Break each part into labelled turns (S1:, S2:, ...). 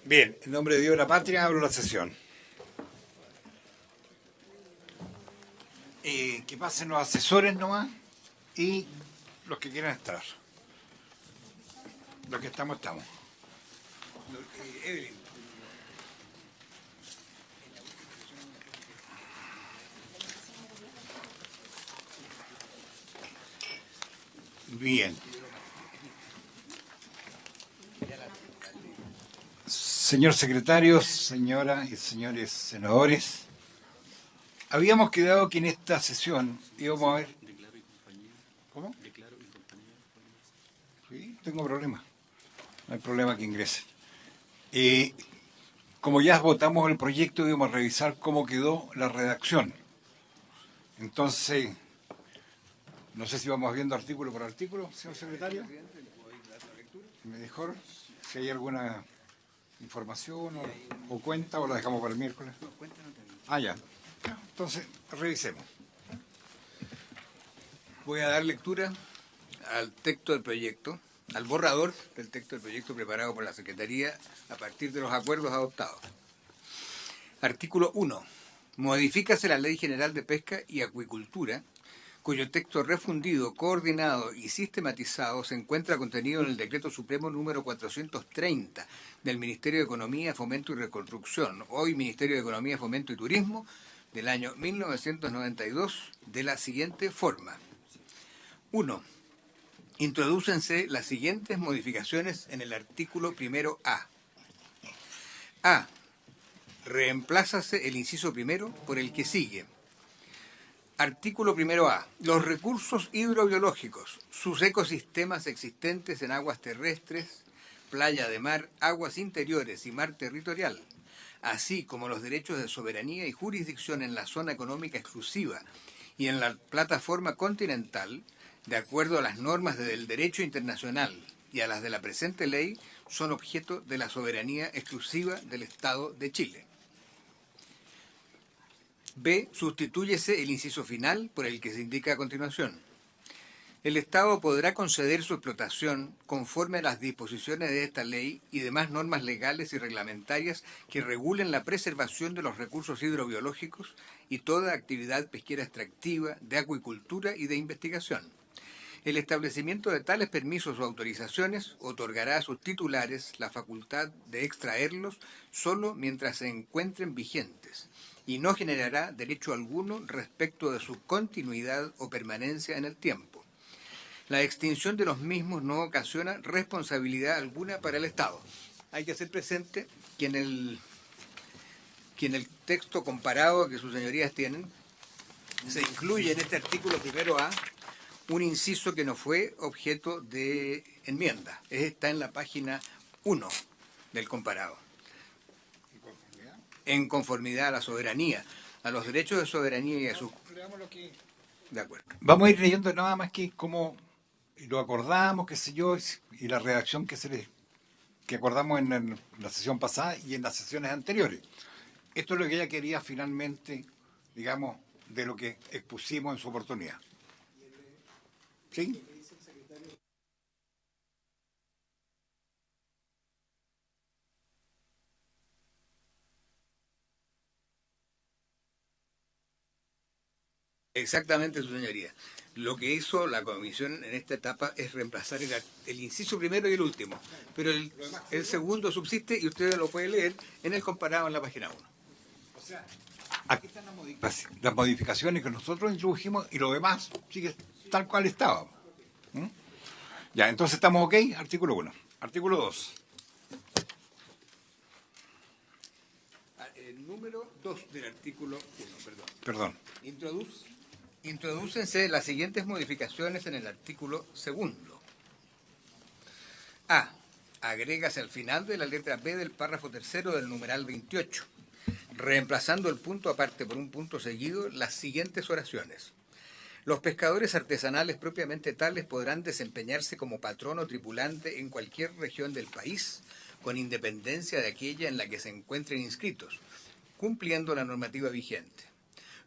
S1: Bien, en nombre de Dios y la patria abro la sesión. Que pasen los asesores nomás y los que quieran estar. Los que estamos, estamos. Evelyn. Bien. Señor secretario, señoras y señores senadores, habíamos quedado que en esta sesión íbamos a ver... ¿Cómo? Sí, tengo problemas. No hay problema que ingresen. Como ya votamos el proyecto, íbamos a revisar cómo quedó la redacción. Entonces, no sé si vamos viendo artículo por artículo, señor secretario. Mejor, si hay alguna información o cuenta, o la dejamos para el miércoles. Ah, ya. Entonces, revisemos.
S2: Voy a dar lectura al texto del proyecto, al borrador del texto del proyecto preparado por la Secretaría a partir de los acuerdos adoptados. Artículo 1. Modifícase la Ley General de Pesca y Acuicultura, cuyo texto refundido, coordinado y sistematizado se encuentra contenido en el Decreto Supremo número 430 del Ministerio de Economía, Fomento y Reconstrucción, hoy Ministerio de Economía, Fomento y Turismo, del año 1992, de la siguiente forma. 1. Introdúcense las siguientes modificaciones en el artículo primero A. A. Reemplázase el inciso primero por el que sigue. Artículo primero A. Los recursos hidrobiológicos, sus ecosistemas existentes en aguas terrestres, playa de mar, aguas interiores y mar territorial, así como los derechos de soberanía y jurisdicción en la zona económica exclusiva y en la plataforma continental, de acuerdo a las normas del derecho internacional y a las de la presente ley, son objeto de la soberanía exclusiva del Estado de Chile. B. Sustitúyese el inciso final por el que se indica a continuación. El Estado podrá conceder su explotación conforme a las disposiciones de esta ley y demás normas legales y reglamentarias que regulen la preservación de los recursos hidrobiológicos y toda actividad pesquera extractiva, de acuicultura y de investigación. El establecimiento de tales permisos o autorizaciones otorgará a sus titulares la facultad de extraerlos solo mientras se encuentren vigentes y no generará derecho alguno respecto de su continuidad o permanencia en el tiempo. La extinción de los mismos no ocasiona responsabilidad alguna para el Estado. Hay que hacer presente que en el texto comparado que sus señorías tienen, se incluye en este artículo primero A un inciso que no fue objeto de enmienda. Está en la página 1 del comparado. En conformidad a la soberanía, a los derechos de soberanía y a sus...
S1: De acuerdo. Vamos a ir leyendo nada más que cómo lo acordamos, qué sé yo, y la redacción que acordamos en la sesión pasada y en las sesiones anteriores. Esto es lo que ella quería finalmente, digamos, de lo que expusimos en su oportunidad. ¿Sí?
S2: Exactamente, su señoría. Lo que hizo la comisión en esta etapa es reemplazar el inciso primero y el último, pero el segundo subsiste y usted lo puede leer en el comparado en la página 1.
S1: O sea, aquí están las modificaciones que nosotros introdujimos y lo demás sigue tal cual estaba. ¿Mm? Ya, entonces estamos ok, artículo 1. Artículo 2.
S2: El número 2 del artículo 1,
S1: Perdón.
S2: Introdúcense las siguientes modificaciones en el artículo 2. A. Agrégase al final de la letra B del párrafo 3 del numeral 28, reemplazando el punto aparte por un punto seguido, las siguientes oraciones. Los pescadores artesanales propiamente tales podrán desempeñarse como patrón o tripulante en cualquier región del país, con independencia de aquella en la que se encuentren inscritos, cumpliendo la normativa vigente.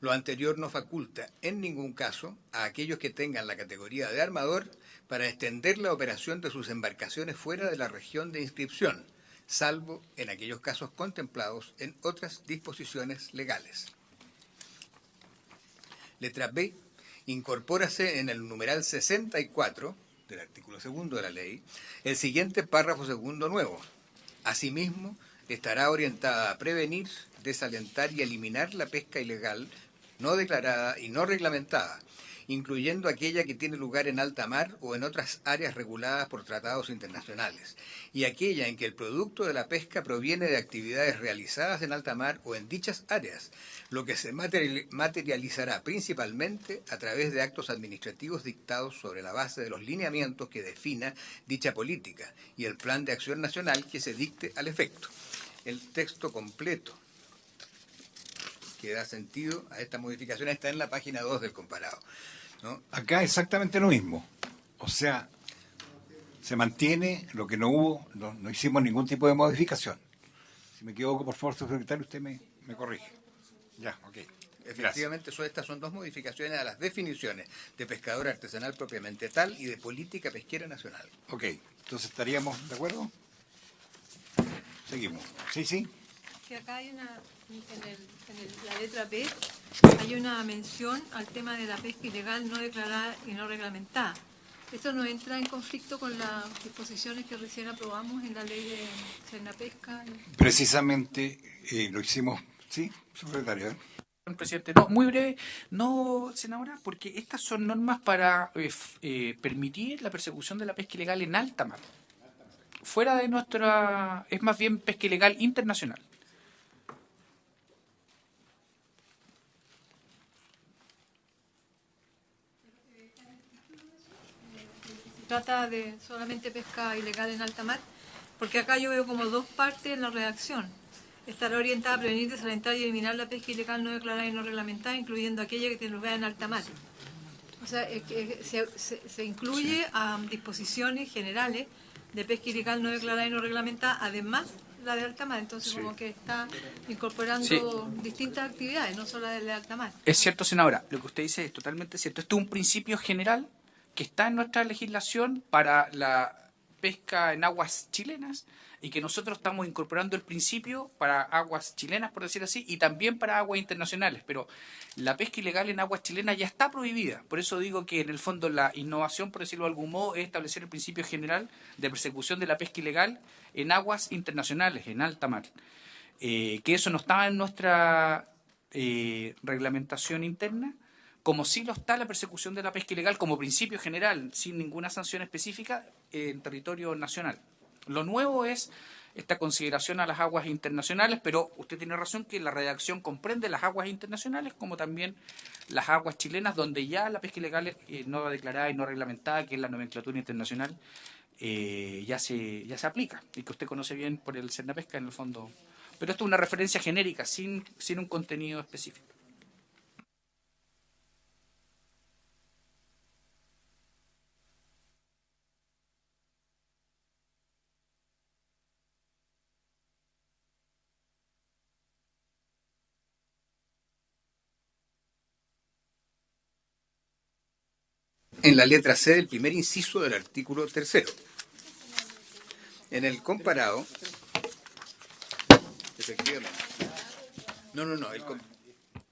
S2: Lo anterior no faculta, en ningún caso, a aquellos que tengan la categoría de armador para extender la operación de sus embarcaciones fuera de la región de inscripción, salvo en aquellos casos contemplados en otras disposiciones legales. Letra B. Incorpórase en el numeral 64 del artículo 2 de la ley el siguiente párrafo segundo nuevo. Asimismo, estará orientada a prevenir, desalentar y eliminar la pesca ilegal, no declarada y no reglamentada, incluyendo aquella que tiene lugar en alta mar o en otras áreas reguladas por tratados internacionales, y aquella en que el producto de la pesca proviene de actividades realizadas en alta mar o en dichas áreas, lo que se materializará principalmente a través de actos administrativos dictados sobre la base de los lineamientos que defina dicha política y el plan de acción nacional que se dicte al efecto. El texto completo que da sentido a esta modificación está en la página 2 del comparado, ¿no?
S1: Acá exactamente lo mismo. O sea, se mantiene lo que no hubo, no hicimos ningún tipo de modificación. Si me equivoco, por favor, secretario, usted me corrige. Ya, ok.
S2: Efectivamente, estas son dos modificaciones a las definiciones de pescador artesanal propiamente tal y de política pesquera nacional.
S1: Ok, entonces estaríamos de acuerdo. Seguimos. Sí, sí.
S3: Que acá hay la letra B, hay una mención al tema de la pesca ilegal no declarada y no reglamentada. ¿Esto no entra en conflicto con las disposiciones que recién aprobamos en la ley de Senapesca?
S1: Precisamente lo hicimos, sí, secretario.
S4: Presidente, no, muy breve, no, senadora, porque estas son normas para permitir la persecución de la pesca ilegal en alta mar. Fuera de nuestra, es más bien pesca ilegal internacional.
S3: Trata de solamente pesca ilegal en alta mar, porque acá yo veo como dos partes en la redacción. Estará orientada a prevenir, desalentar y eliminar la pesca ilegal no declarada y no reglamentada, incluyendo aquella que tiene lugar en alta mar. O sea, es que se incluye a disposiciones generales de pesca ilegal no declarada y no reglamentada, además la de alta mar. Entonces, como que está incorporando distintas actividades, no solo la de alta mar.
S4: Es cierto, senadora, lo que usted dice es totalmente cierto. Esto es un principio general que está en nuestra legislación para la pesca en aguas chilenas y que nosotros estamos incorporando el principio para aguas chilenas, por decir así, y también para aguas internacionales. Pero la pesca ilegal en aguas chilenas ya está prohibida. Por eso digo que en el fondo la innovación, por decirlo de algún modo, es establecer el principio general de persecución de la pesca ilegal en aguas internacionales, en alta mar. Que eso no estaba en nuestra reglamentación interna, como sí lo está la persecución de la pesca ilegal como principio general, sin ninguna sanción específica en territorio nacional. Lo nuevo es esta consideración a las aguas internacionales, pero usted tiene razón que la redacción comprende las aguas internacionales como también las aguas chilenas, donde ya la pesca ilegal no declarada y no reglamentada, que es la nomenclatura internacional, ya se aplica y que usted conoce bien por el Senapesca en el fondo. Pero esto es una referencia genérica, sin un contenido específico.
S2: En la letra C del primer inciso del artículo 3. En el comparado, efectivamente. No,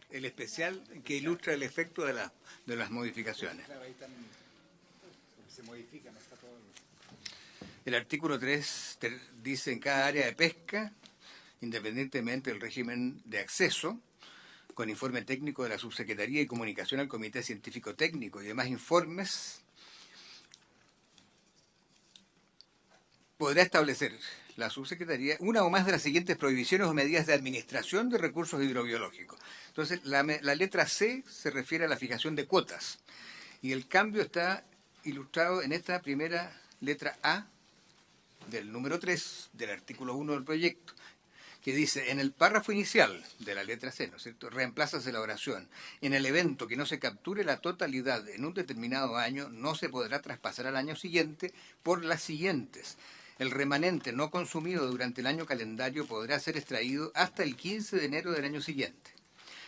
S2: el especial que ilustra el efecto de las modificaciones. El artículo 3 dice en cada área de pesca, independientemente del régimen de acceso, con informe técnico de la Subsecretaría y comunicación al Comité Científico Técnico y demás informes, podrá establecer la Subsecretaría una o más de las siguientes prohibiciones o medidas de administración de recursos hidrobiológicos. Entonces, la letra C se refiere a la fijación de cuotas y el cambio está ilustrado en esta primera letra A del número 3 del artículo 1 del proyecto, que dice, en el párrafo inicial de la letra C, ¿no es cierto?, reemplázase la oración. En el evento que no se capture la totalidad en un determinado año, no se podrá traspasar al año siguiente por las siguientes. El remanente no consumido durante el año calendario podrá ser extraído hasta el 15 de enero del año siguiente.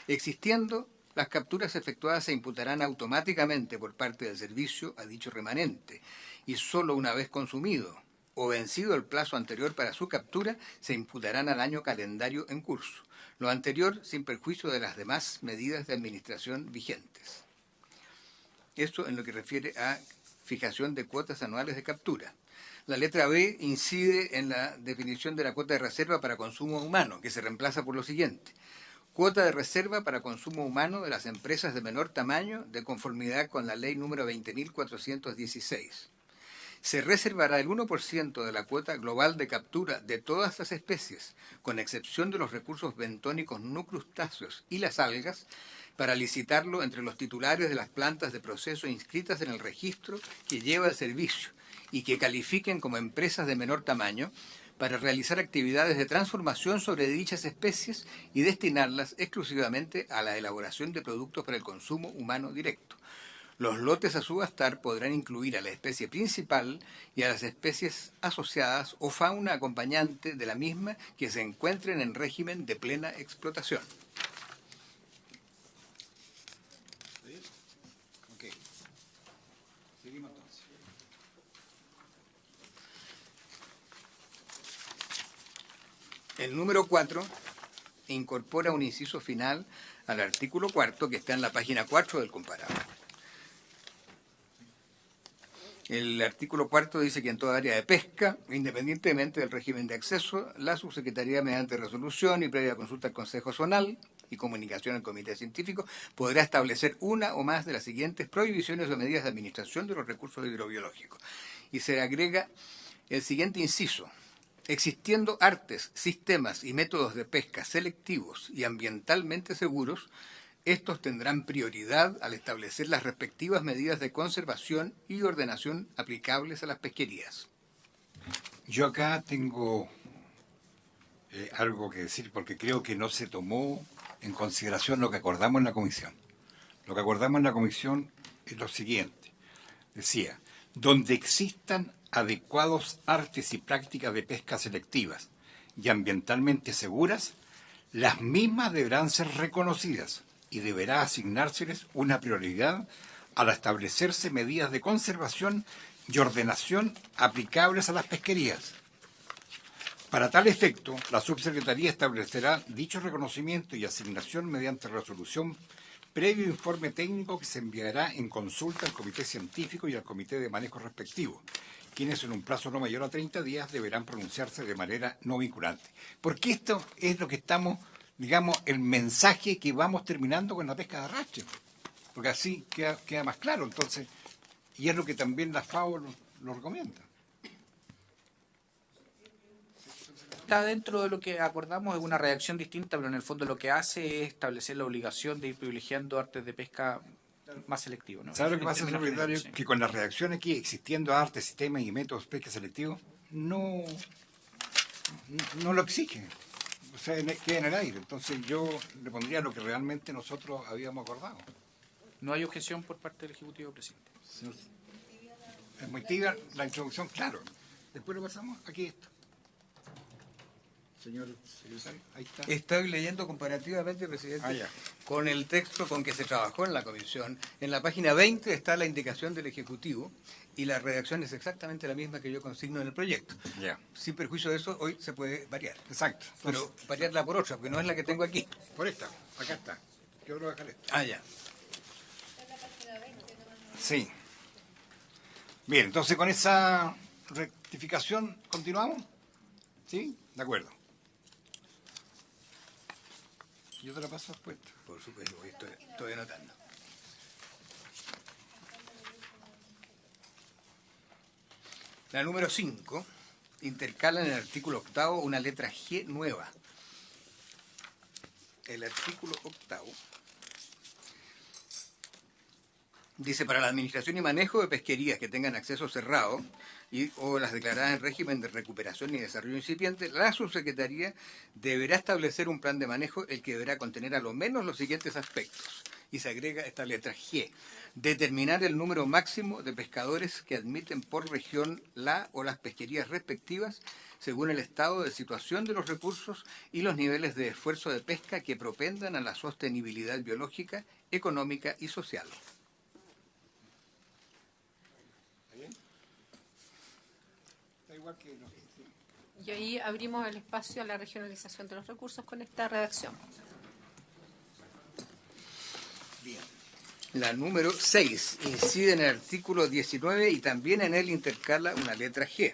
S2: Existiendo, las capturas efectuadas se imputarán automáticamente por parte del servicio a dicho remanente, y solo una vez consumido, o vencido el plazo anterior para su captura, se imputarán al año calendario en curso. Lo anterior sin perjuicio de las demás medidas de administración vigentes. Esto en lo que refiere a fijación de cuotas anuales de captura. La letra B incide en la definición de la cuota de reserva para consumo humano, que se reemplaza por lo siguiente. Cuota de reserva para consumo humano de las empresas de menor tamaño de conformidad con la ley número 20.416. Se reservará el 1% de la cuota global de captura de todas las especies, con excepción de los recursos bentónicos no crustáceos y las algas, para licitarlo entre los titulares de las plantas de proceso inscritas en el registro que lleva el servicio y que califiquen como empresas de menor tamaño para realizar actividades de transformación sobre dichas especies y destinarlas exclusivamente a la elaboración de productos para el consumo humano directo. Los lotes a subastar podrán incluir a la especie principal y a las especies asociadas o fauna acompañante de la misma que se encuentren en régimen de plena explotación.
S1: Ok. Seguimos entonces.
S2: El número 4 incorpora un inciso final al artículo 4 que está en la página 4 del comparado. El artículo 4 dice que en toda área de pesca, independientemente del régimen de acceso, la subsecretaría, mediante resolución y previa consulta al Consejo Zonal y comunicación al Comité Científico, podrá establecer una o más de las siguientes prohibiciones o medidas de administración de los recursos hidrobiológicos. Y se agrega el siguiente inciso. Existiendo artes, sistemas y métodos de pesca selectivos y ambientalmente seguros, estos tendrán prioridad al establecer las respectivas medidas de conservación y ordenación aplicables a las pesquerías.
S1: Yo acá tengo algo que decir porque creo que no se tomó en consideración lo que acordamos en la comisión. Lo que acordamos en la comisión es lo siguiente. Decía, donde existan adecuados artes y prácticas de pesca selectivas y ambientalmente seguras, las mismas deberán ser reconocidas y deberá asignárseles una prioridad al establecerse medidas de conservación y ordenación aplicables a las pesquerías. Para tal efecto, la subsecretaría establecerá dicho reconocimiento y asignación mediante resolución previo informe técnico que se enviará en consulta al Comité Científico y al Comité de Manejo respectivo, quienes en un plazo no mayor a 30 días deberán pronunciarse de manera no vinculante. Porque esto es lo que estamos, digamos, el mensaje que vamos terminando con la pesca de arrastre. Porque así queda más claro, entonces, y es lo que también la FAO lo recomienda.
S4: Está dentro de lo que acordamos, es una redacción distinta, pero en el fondo lo que hace es establecer la obligación de ir privilegiando artes de pesca más selectivos, ¿no?
S1: ¿Sabe lo que pasa,
S4: En
S1: señor
S4: términos
S1: secretario?
S4: generales, sí.
S1: Que con la redacción aquí, existiendo arte, sistemas y métodos de pesca selectivos, no lo exige. O sea, queda en el aire. Entonces yo le pondría lo que realmente nosotros habíamos acordado.
S4: No hay objeción por parte del Ejecutivo, presidente.
S1: Señor, es muy tibia la introducción, claro. Después lo pasamos aquí esto. Señor secretario, ahí está.
S2: Estoy leyendo comparativamente, presidente,
S1: Ya.
S2: con el texto con que se trabajó en la comisión. En la página 20 está la indicación del Ejecutivo y la redacción es exactamente la misma que yo consigno en el proyecto.
S1: Ya.
S2: Sin perjuicio de eso, hoy se puede variar.
S1: Exacto.
S2: Pero variarla por otra, porque no es la que tengo aquí.
S1: Por esta, acá está. Quiero bajar esto.
S2: Ah, ya.
S1: Sí. Bien, entonces con esa rectificación, ¿continuamos? ¿Sí? De acuerdo. Yo te la paso después.
S2: Por supuesto, hoy estoy anotando. La número 5 intercala en el artículo 8º una letra G nueva. El artículo 8º dice, para la administración y manejo de pesquerías que tengan acceso cerrado o las declaradas en régimen de recuperación y desarrollo incipiente, la subsecretaría deberá establecer un plan de manejo el que deberá contener a lo menos los siguientes aspectos. Y se agrega esta letra G. Determinar el número máximo de pescadores que admiten por región la o las pesquerías respectivas según el estado de situación de los recursos y los niveles de esfuerzo de pesca que propendan a la sostenibilidad biológica, económica y social.
S5: Y ahí abrimos el espacio a la regionalización de los recursos con esta redacción.
S2: Bien. La número 6 incide en el artículo 19 y también en él intercala una letra G.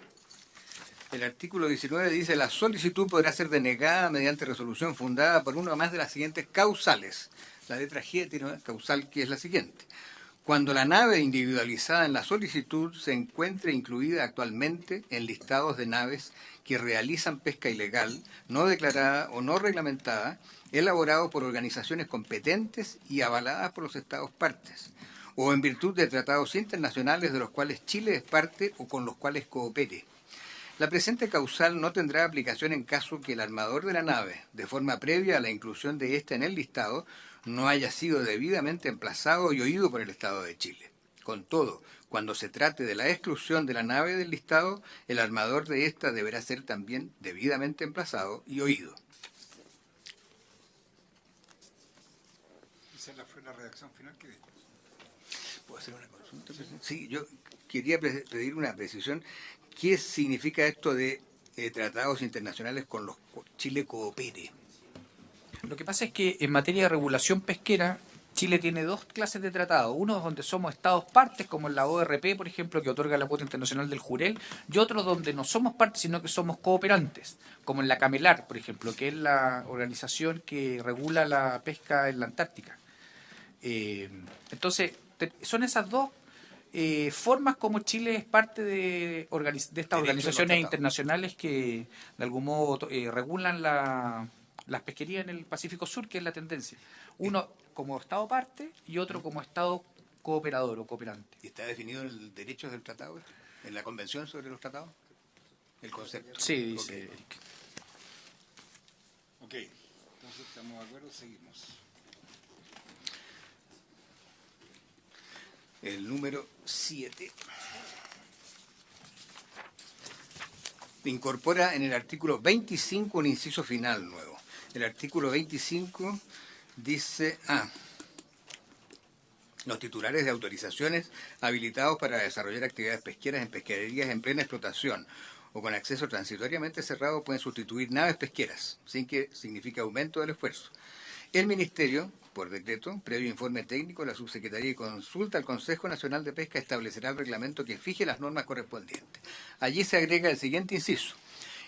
S2: El artículo 19 dice: la solicitud podrá ser denegada mediante resolución fundada por una o más de las siguientes causales. La letra G tiene una causal que es la siguiente: cuando la nave individualizada en la solicitud se encuentre incluida actualmente en listados de naves que realizan pesca ilegal, no declarada o no reglamentada, elaborados por organizaciones competentes y avaladas por los Estados partes, o en virtud de tratados internacionales de los cuales Chile es parte o con los cuales coopere. La presente causal no tendrá aplicación en caso que el armador de la nave, de forma previa a la inclusión de ésta en el listado, no haya sido debidamente emplazado y oído por el Estado de Chile. Con todo, cuando se trate de la exclusión de la nave del listado, el armador de ésta deberá ser también debidamente emplazado y oído.
S1: Esa fue la redacción final que dijo.
S2: ¿Puedo hacer una consulta, presidente? Sí, yo quería pedir una precisión. ¿Qué significa esto de tratados internacionales con los que Chile coopere?
S4: Lo que pasa es que en materia de regulación pesquera, Chile tiene dos clases de tratados. Uno donde somos estados partes, como en la ORP, por ejemplo, que otorga la cuota internacional del Jurel, y otro donde no somos partes, sino que somos cooperantes, como en la CAMELAR, por ejemplo, que es la organización que regula la pesca en la Antártica. Entonces, son esas dos formas como Chile es parte de estas organizaciones internacionales que de algún modo regulan las pesquerías en el Pacífico Sur, que es la tendencia. Uno como Estado parte y otro como Estado cooperador o cooperante.
S2: ¿Y está definido en el derecho del tratado? ¿En la Convención sobre los Tratados? El concepto.
S4: Sí, dice
S2: Okay.
S4: Eric.
S1: Ok, entonces estamos de acuerdo, seguimos.
S2: El número 7 incorpora en el artículo 25 un inciso final nuevo. El artículo 25 dice: los titulares de autorizaciones habilitados para desarrollar actividades pesqueras en pesquerías en plena explotación o con acceso transitoriamente cerrado pueden sustituir naves pesqueras, sin que signifique aumento del esfuerzo. El Ministerio, por decreto, previo informe técnico, la Subsecretaría y consulta al Consejo Nacional de Pesca establecerá el reglamento que fije las normas correspondientes. Allí se agrega el siguiente inciso: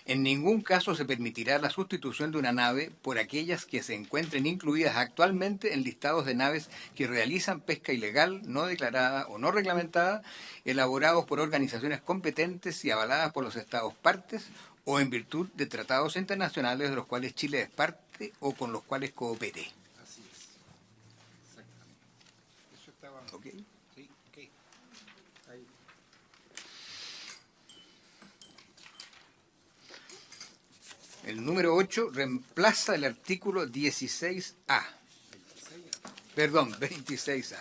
S2: en ningún caso se permitirá la sustitución de una nave por aquellas que se encuentren incluidas actualmente en listados de naves que realizan pesca ilegal, no declarada o no reglamentada, elaborados por organizaciones competentes y avaladas por los Estados partes o en virtud de tratados internacionales de los cuales Chile es parte o con los cuales coopere.
S1: Así es. Exactamente. Eso estaba...
S2: ¿Ok?
S1: Sí, ok. Ahí.
S2: El número 8 reemplaza el artículo 16A. Perdón, 26A.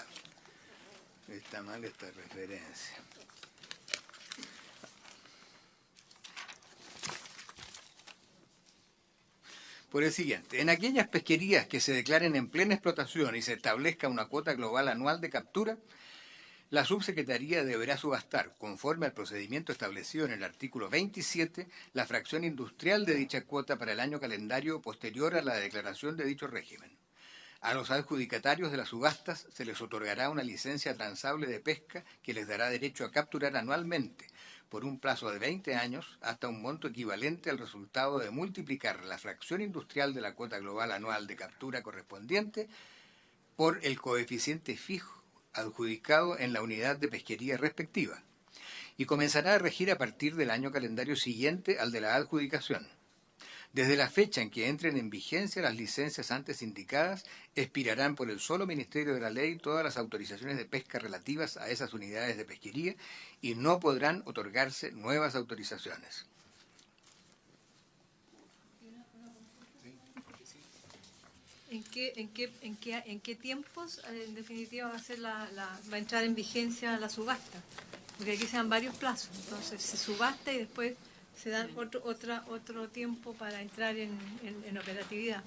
S2: Está mal esta referencia. Por el siguiente: en aquellas pesquerías que se declaren en plena explotación y se establezca una cuota global anual de captura, la Subsecretaría deberá subastar, conforme al procedimiento establecido en el artículo 27, la fracción industrial de dicha cuota para el año calendario posterior a la declaración de dicho régimen. A los adjudicatarios de las subastas se les otorgará una licencia transable de pesca que les dará derecho a capturar anualmente, por un plazo de 20 años, hasta un monto equivalente al resultado de multiplicar la fracción industrial de la cuota global anual de captura correspondiente por el coeficiente fijo adjudicado en la unidad de pesquería respectiva, y comenzará a regir a partir del año calendario siguiente al de la adjudicación. Desde la fecha en que entren en vigencia las licencias antes indicadas, expirarán por el solo Ministerio de la Ley todas las autorizaciones de pesca relativas a esas unidades de pesquería y no podrán otorgarse nuevas autorizaciones.
S3: ¿En qué tiempos, en definitiva, va a entrar en vigencia la subasta? Porque aquí se dan varios plazos. Entonces, se subasta y después se da otro tiempo para entrar en operatividad.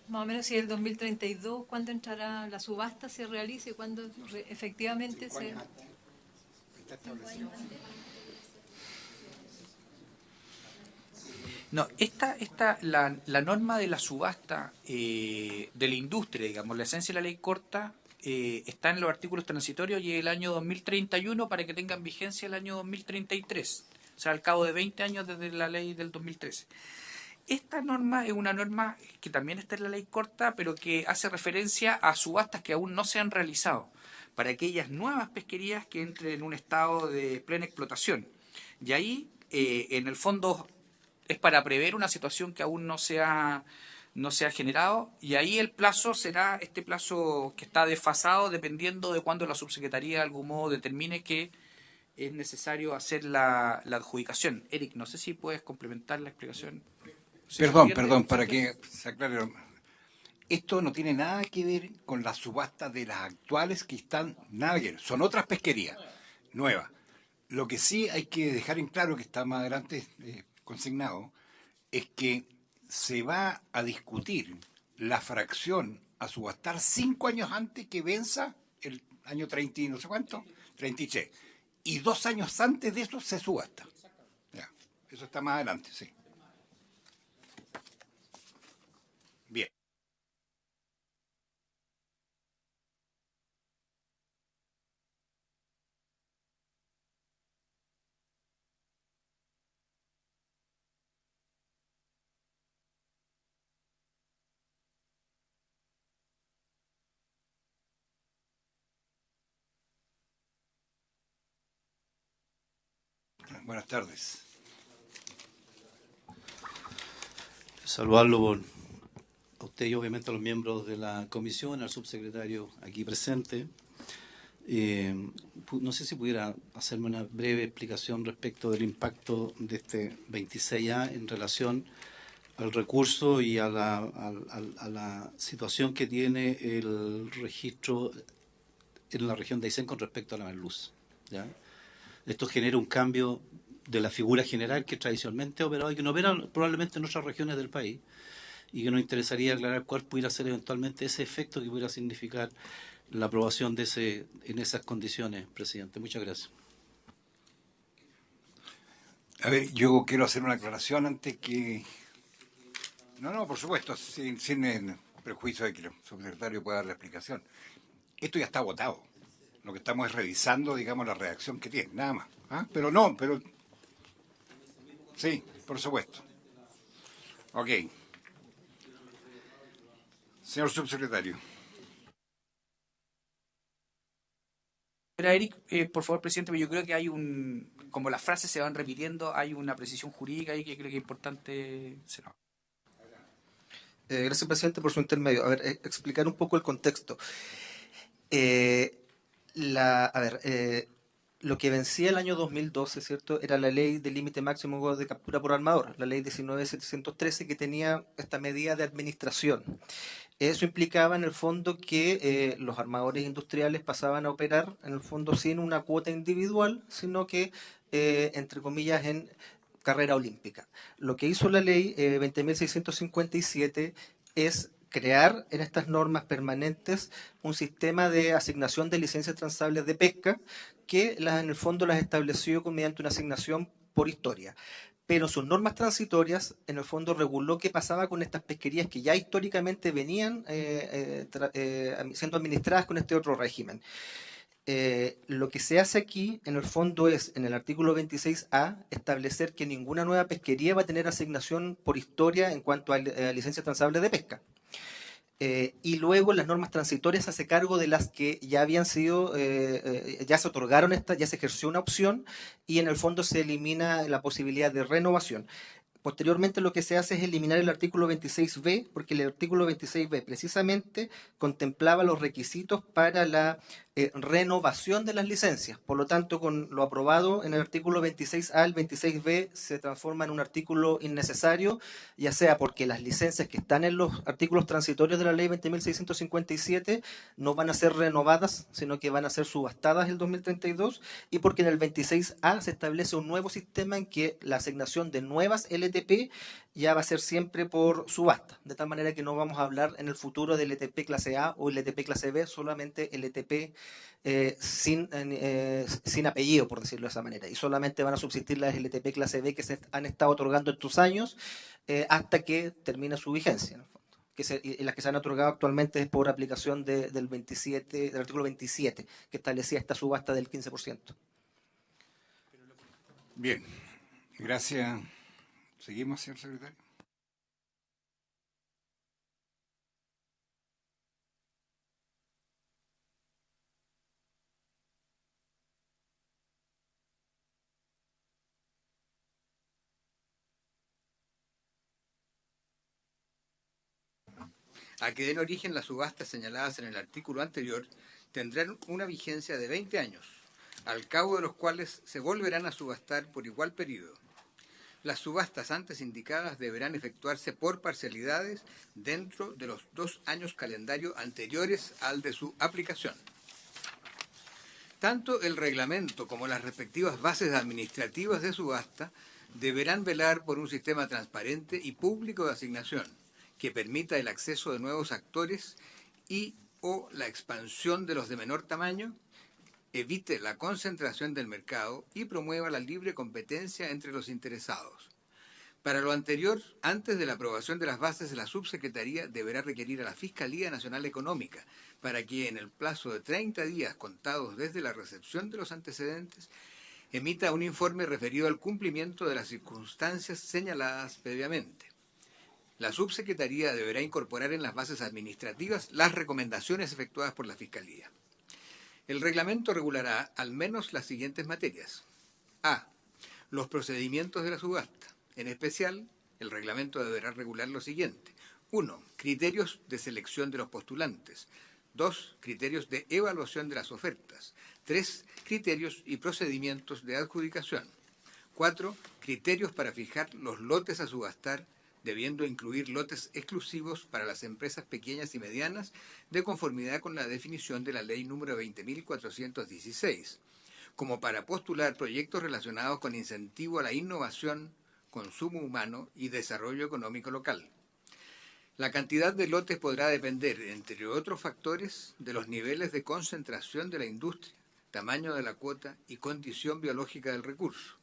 S3: Más o menos si el 2032, ¿cuándo entrará la subasta, se realice y cuándo efectivamente
S1: 5 años antes. Está establecido.
S4: No, la norma de la subasta de la industria, digamos, la esencia de la ley corta, está en los artículos transitorios y el año 2031 para que tengan vigencia el año 2033, o sea, al cabo de 20 años desde la ley del 2013. Esta norma es una norma que también está en la ley corta, pero que hace referencia a subastas que aún no se han realizado, para aquellas nuevas pesquerías que entren en un estado de plena explotación. Y ahí, en el fondo, es para prever una situación que aún no se ha generado, y ahí el plazo será este plazo que está desfasado dependiendo de cuándo la subsecretaría de algún modo determine que es necesario hacer la adjudicación. Eric, no sé si puedes complementar la explicación.
S1: Perdón, para que se aclare. Esto no tiene nada que ver con las subastas de las actuales que están, nada que ver. Son otras pesquerías nuevas. Lo que sí hay que dejar en claro, que está más adelante consignado, es que se va a discutir la fracción a subastar 5 años antes que venza el año 30 y no sé cuánto, 33. Y 2 años antes de eso se subasta. Ya, eso está más adelante, sí. Bien. Buenas tardes.
S6: Saludarlo a usted y obviamente a los miembros de la comisión, al subsecretario aquí presente. No sé si pudiera hacerme una breve explicación respecto del impacto de este 26A en relación al recurso y a la situación que tiene el registro en la región de Aysén con respecto a la merluz, ¿ya? Esto genera un cambio de la figura general que tradicionalmente ha operado y que no opera probablemente en otras regiones del país, y que nos interesaría aclarar cuál pudiera ser eventualmente ese efecto que pudiera significar la aprobación de en esas condiciones, presidente. Muchas gracias.
S1: A ver, yo quiero hacer una aclaración antes que... No, por supuesto, sin el prejuicio de que el subsecretario pueda dar la explicación. Esto ya está votado. Lo que estamos es revisando, digamos, la redacción que tiene, nada más. ¿Ah? Pero sí, por supuesto. Ok. Señor subsecretario.
S4: Era Eric, por favor, presidente, pero yo creo que hay como las frases se van repitiendo, hay una precisión jurídica ahí que creo que es importante.
S7: Gracias, presidente, por su intermedio. A ver, explicar un poco el contexto. Lo que vencía el año 2012, ¿cierto?, era la ley de límite máximo de captura por armador, la ley 19.713, que tenía esta medida de administración. Eso implicaba en el fondo que los armadores industriales pasaban a operar en el fondo sin una cuota individual, sino que, entre comillas, en carrera olímpica. Lo que hizo la ley 20.657 es crear en estas normas permanentes un sistema de asignación de licencias transables de pesca que en el fondo las estableció mediante una asignación por historia. Pero sus normas transitorias, en el fondo, reguló qué pasaba con estas pesquerías que ya históricamente venían siendo administradas con este otro régimen. Lo que se hace aquí, en el fondo, es, en el artículo 26A, establecer que ninguna nueva pesquería va a tener asignación por historia en cuanto a licencias transables de pesca. Y luego las normas transitorias hace cargo de las que ya habían sido, ya se otorgaron, ya se ejerció una opción, y en el fondo se elimina la posibilidad de renovación. Posteriormente lo que se hace es eliminar el artículo 26B, porque el artículo 26B precisamente contemplaba los requisitos para la renovación de las licencias. Por lo tanto, con lo aprobado en el artículo 26A, el 26B se transforma en un artículo innecesario, ya sea porque las licencias que están en los artículos transitorios de la ley 20.657 no van a ser renovadas, sino que van a ser subastadas el 2032, y porque en el 26A se establece un nuevo sistema en que la asignación de nuevas LTP ya va a ser siempre por subasta, de tal manera que no vamos a hablar en el futuro del LTP clase A o LTP clase B, solamente LTP sin apellido, por decirlo de esa manera, y solamente van a subsistir las LTP clase B que se han estado otorgando estos años hasta que termine su vigencia, en el fondo. Y las que se han otorgado actualmente es por aplicación del artículo 27, que establecía esta subasta del 15%.
S1: Bien, gracias. ¿Seguimos, señor secretario?
S2: A que den origen las subastas señaladas en el artículo anterior tendrán una vigencia de 20 años, al cabo de los cuales se volverán a subastar por igual periodo. Las subastas antes indicadas deberán efectuarse por parcialidades dentro de los 2 años calendario anteriores al de su aplicación. Tanto el reglamento como las respectivas bases administrativas de subasta deberán velar por un sistema transparente y público de asignación que permita el acceso de nuevos actores y o la expansión de los de menor tamaño, evite la concentración del mercado y promueva la libre competencia entre los interesados. Para lo anterior, antes de la aprobación de las bases, la Subsecretaría deberá requerir a la Fiscalía Nacional Económica para que, en el plazo de 30 días contados desde la recepción de los antecedentes, emita un informe referido al cumplimiento de las circunstancias señaladas previamente. La Subsecretaría deberá incorporar en las bases administrativas las recomendaciones efectuadas por la Fiscalía. El reglamento regulará al menos las siguientes materias. A. Los procedimientos de la subasta. En especial, el reglamento deberá regular lo siguiente. 1. Criterios de selección de los postulantes. 2. Criterios de evaluación de las ofertas. 3. Criterios y procedimientos de adjudicación. 4. Criterios para fijar los lotes a subastar, debiendo incluir lotes exclusivos para las empresas pequeñas y medianas, de conformidad con la definición de la Ley número 20.416, como para postular proyectos relacionados con incentivo a la innovación, consumo humano y desarrollo económico local. La cantidad de lotes podrá depender, entre otros factores, de los niveles de concentración de la industria, tamaño de la cuota y condición biológica del recurso.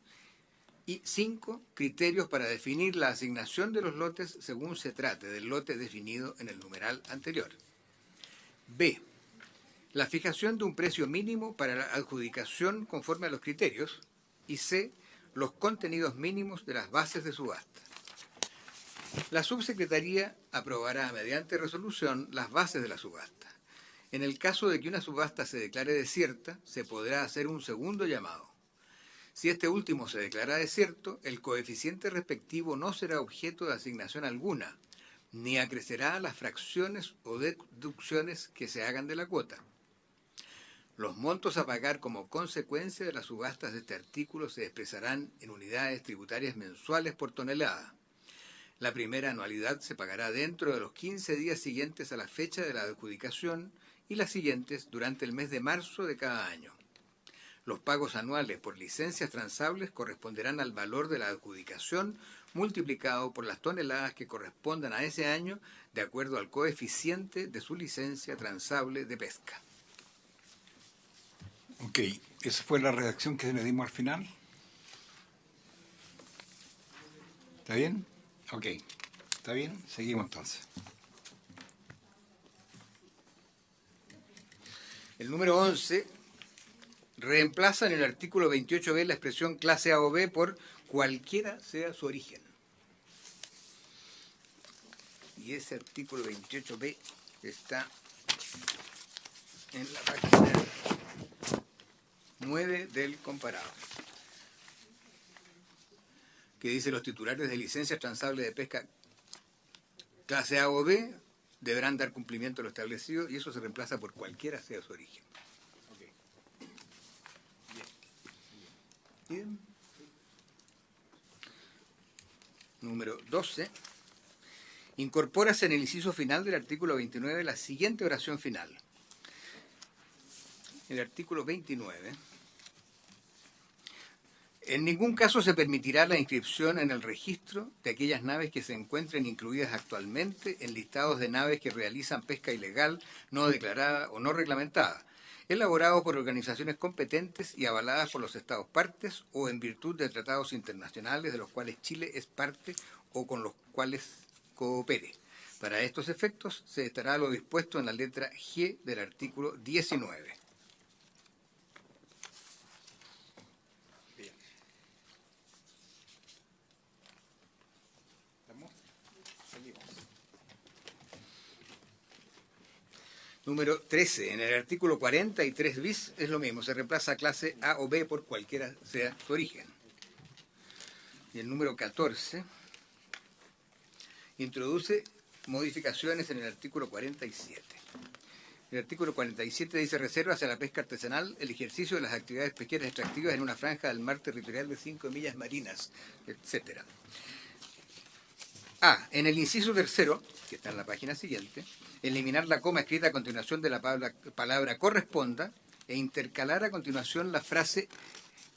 S2: Y 5. Criterios para definir la asignación de los lotes según se trate del lote definido en el numeral anterior. B. La fijación de un precio mínimo para la adjudicación conforme a los criterios. Y C. Los contenidos mínimos de las bases de subasta. La Subsecretaría aprobará mediante resolución las bases de la subasta. En el caso de que una subasta se declare desierta, se podrá hacer un segundo llamado. Si este último se declara desierto, el coeficiente respectivo no será objeto de asignación alguna, ni acrecerá las fracciones o deducciones que se hagan de la cuota. Los montos a pagar como consecuencia de las subastas de este artículo se expresarán en unidades tributarias mensuales por tonelada. La primera anualidad se pagará dentro de los 15 días siguientes a la fecha de la adjudicación y las siguientes durante el mes de marzo de cada año. Los pagos anuales por licencias transables corresponderán al valor de la adjudicación multiplicado por las toneladas que correspondan a ese año de acuerdo al coeficiente de su licencia transable de pesca.
S1: Ok, esa fue la redacción que le dimos al final. ¿Está bien? Ok, ¿está bien? Seguimos entonces.
S2: El número 11 reemplaza en el artículo 28b la expresión clase A o B por cualquiera sea su origen. Y ese artículo 28b está en la página 9 del comparado, que dice: los titulares de licencias transables de pesca clase A o B deberán dar cumplimiento a lo establecido, y eso se reemplaza por cualquiera sea su origen. Bien. Número 12. Incorpórase en el inciso final del artículo 29 la siguiente oración final. El artículo 29. En ningún caso se permitirá la inscripción en el registro de aquellas naves que se encuentren incluidas actualmente en listados de naves que realizan pesca ilegal, no declarada o no reglamentada, elaborados por organizaciones competentes y avaladas por los Estados partes o en virtud de tratados internacionales de los cuales Chile es parte o con los cuales coopere. Para estos efectos se estará lo dispuesto en la letra G del artículo 19. Número 13. En el artículo 43 bis es lo mismo, se reemplaza clase A o B por cualquiera sea su origen. Y el número 14 introduce modificaciones en el artículo 47. El artículo 47 dice: reserva hacia la pesca artesanal el ejercicio de las actividades pesqueras extractivas en una franja del mar territorial de 5 millas marinas, etc. A. En el inciso tercero, que está en la página siguiente, eliminar la coma escrita a continuación de la palabra corresponda e intercalar a continuación la frase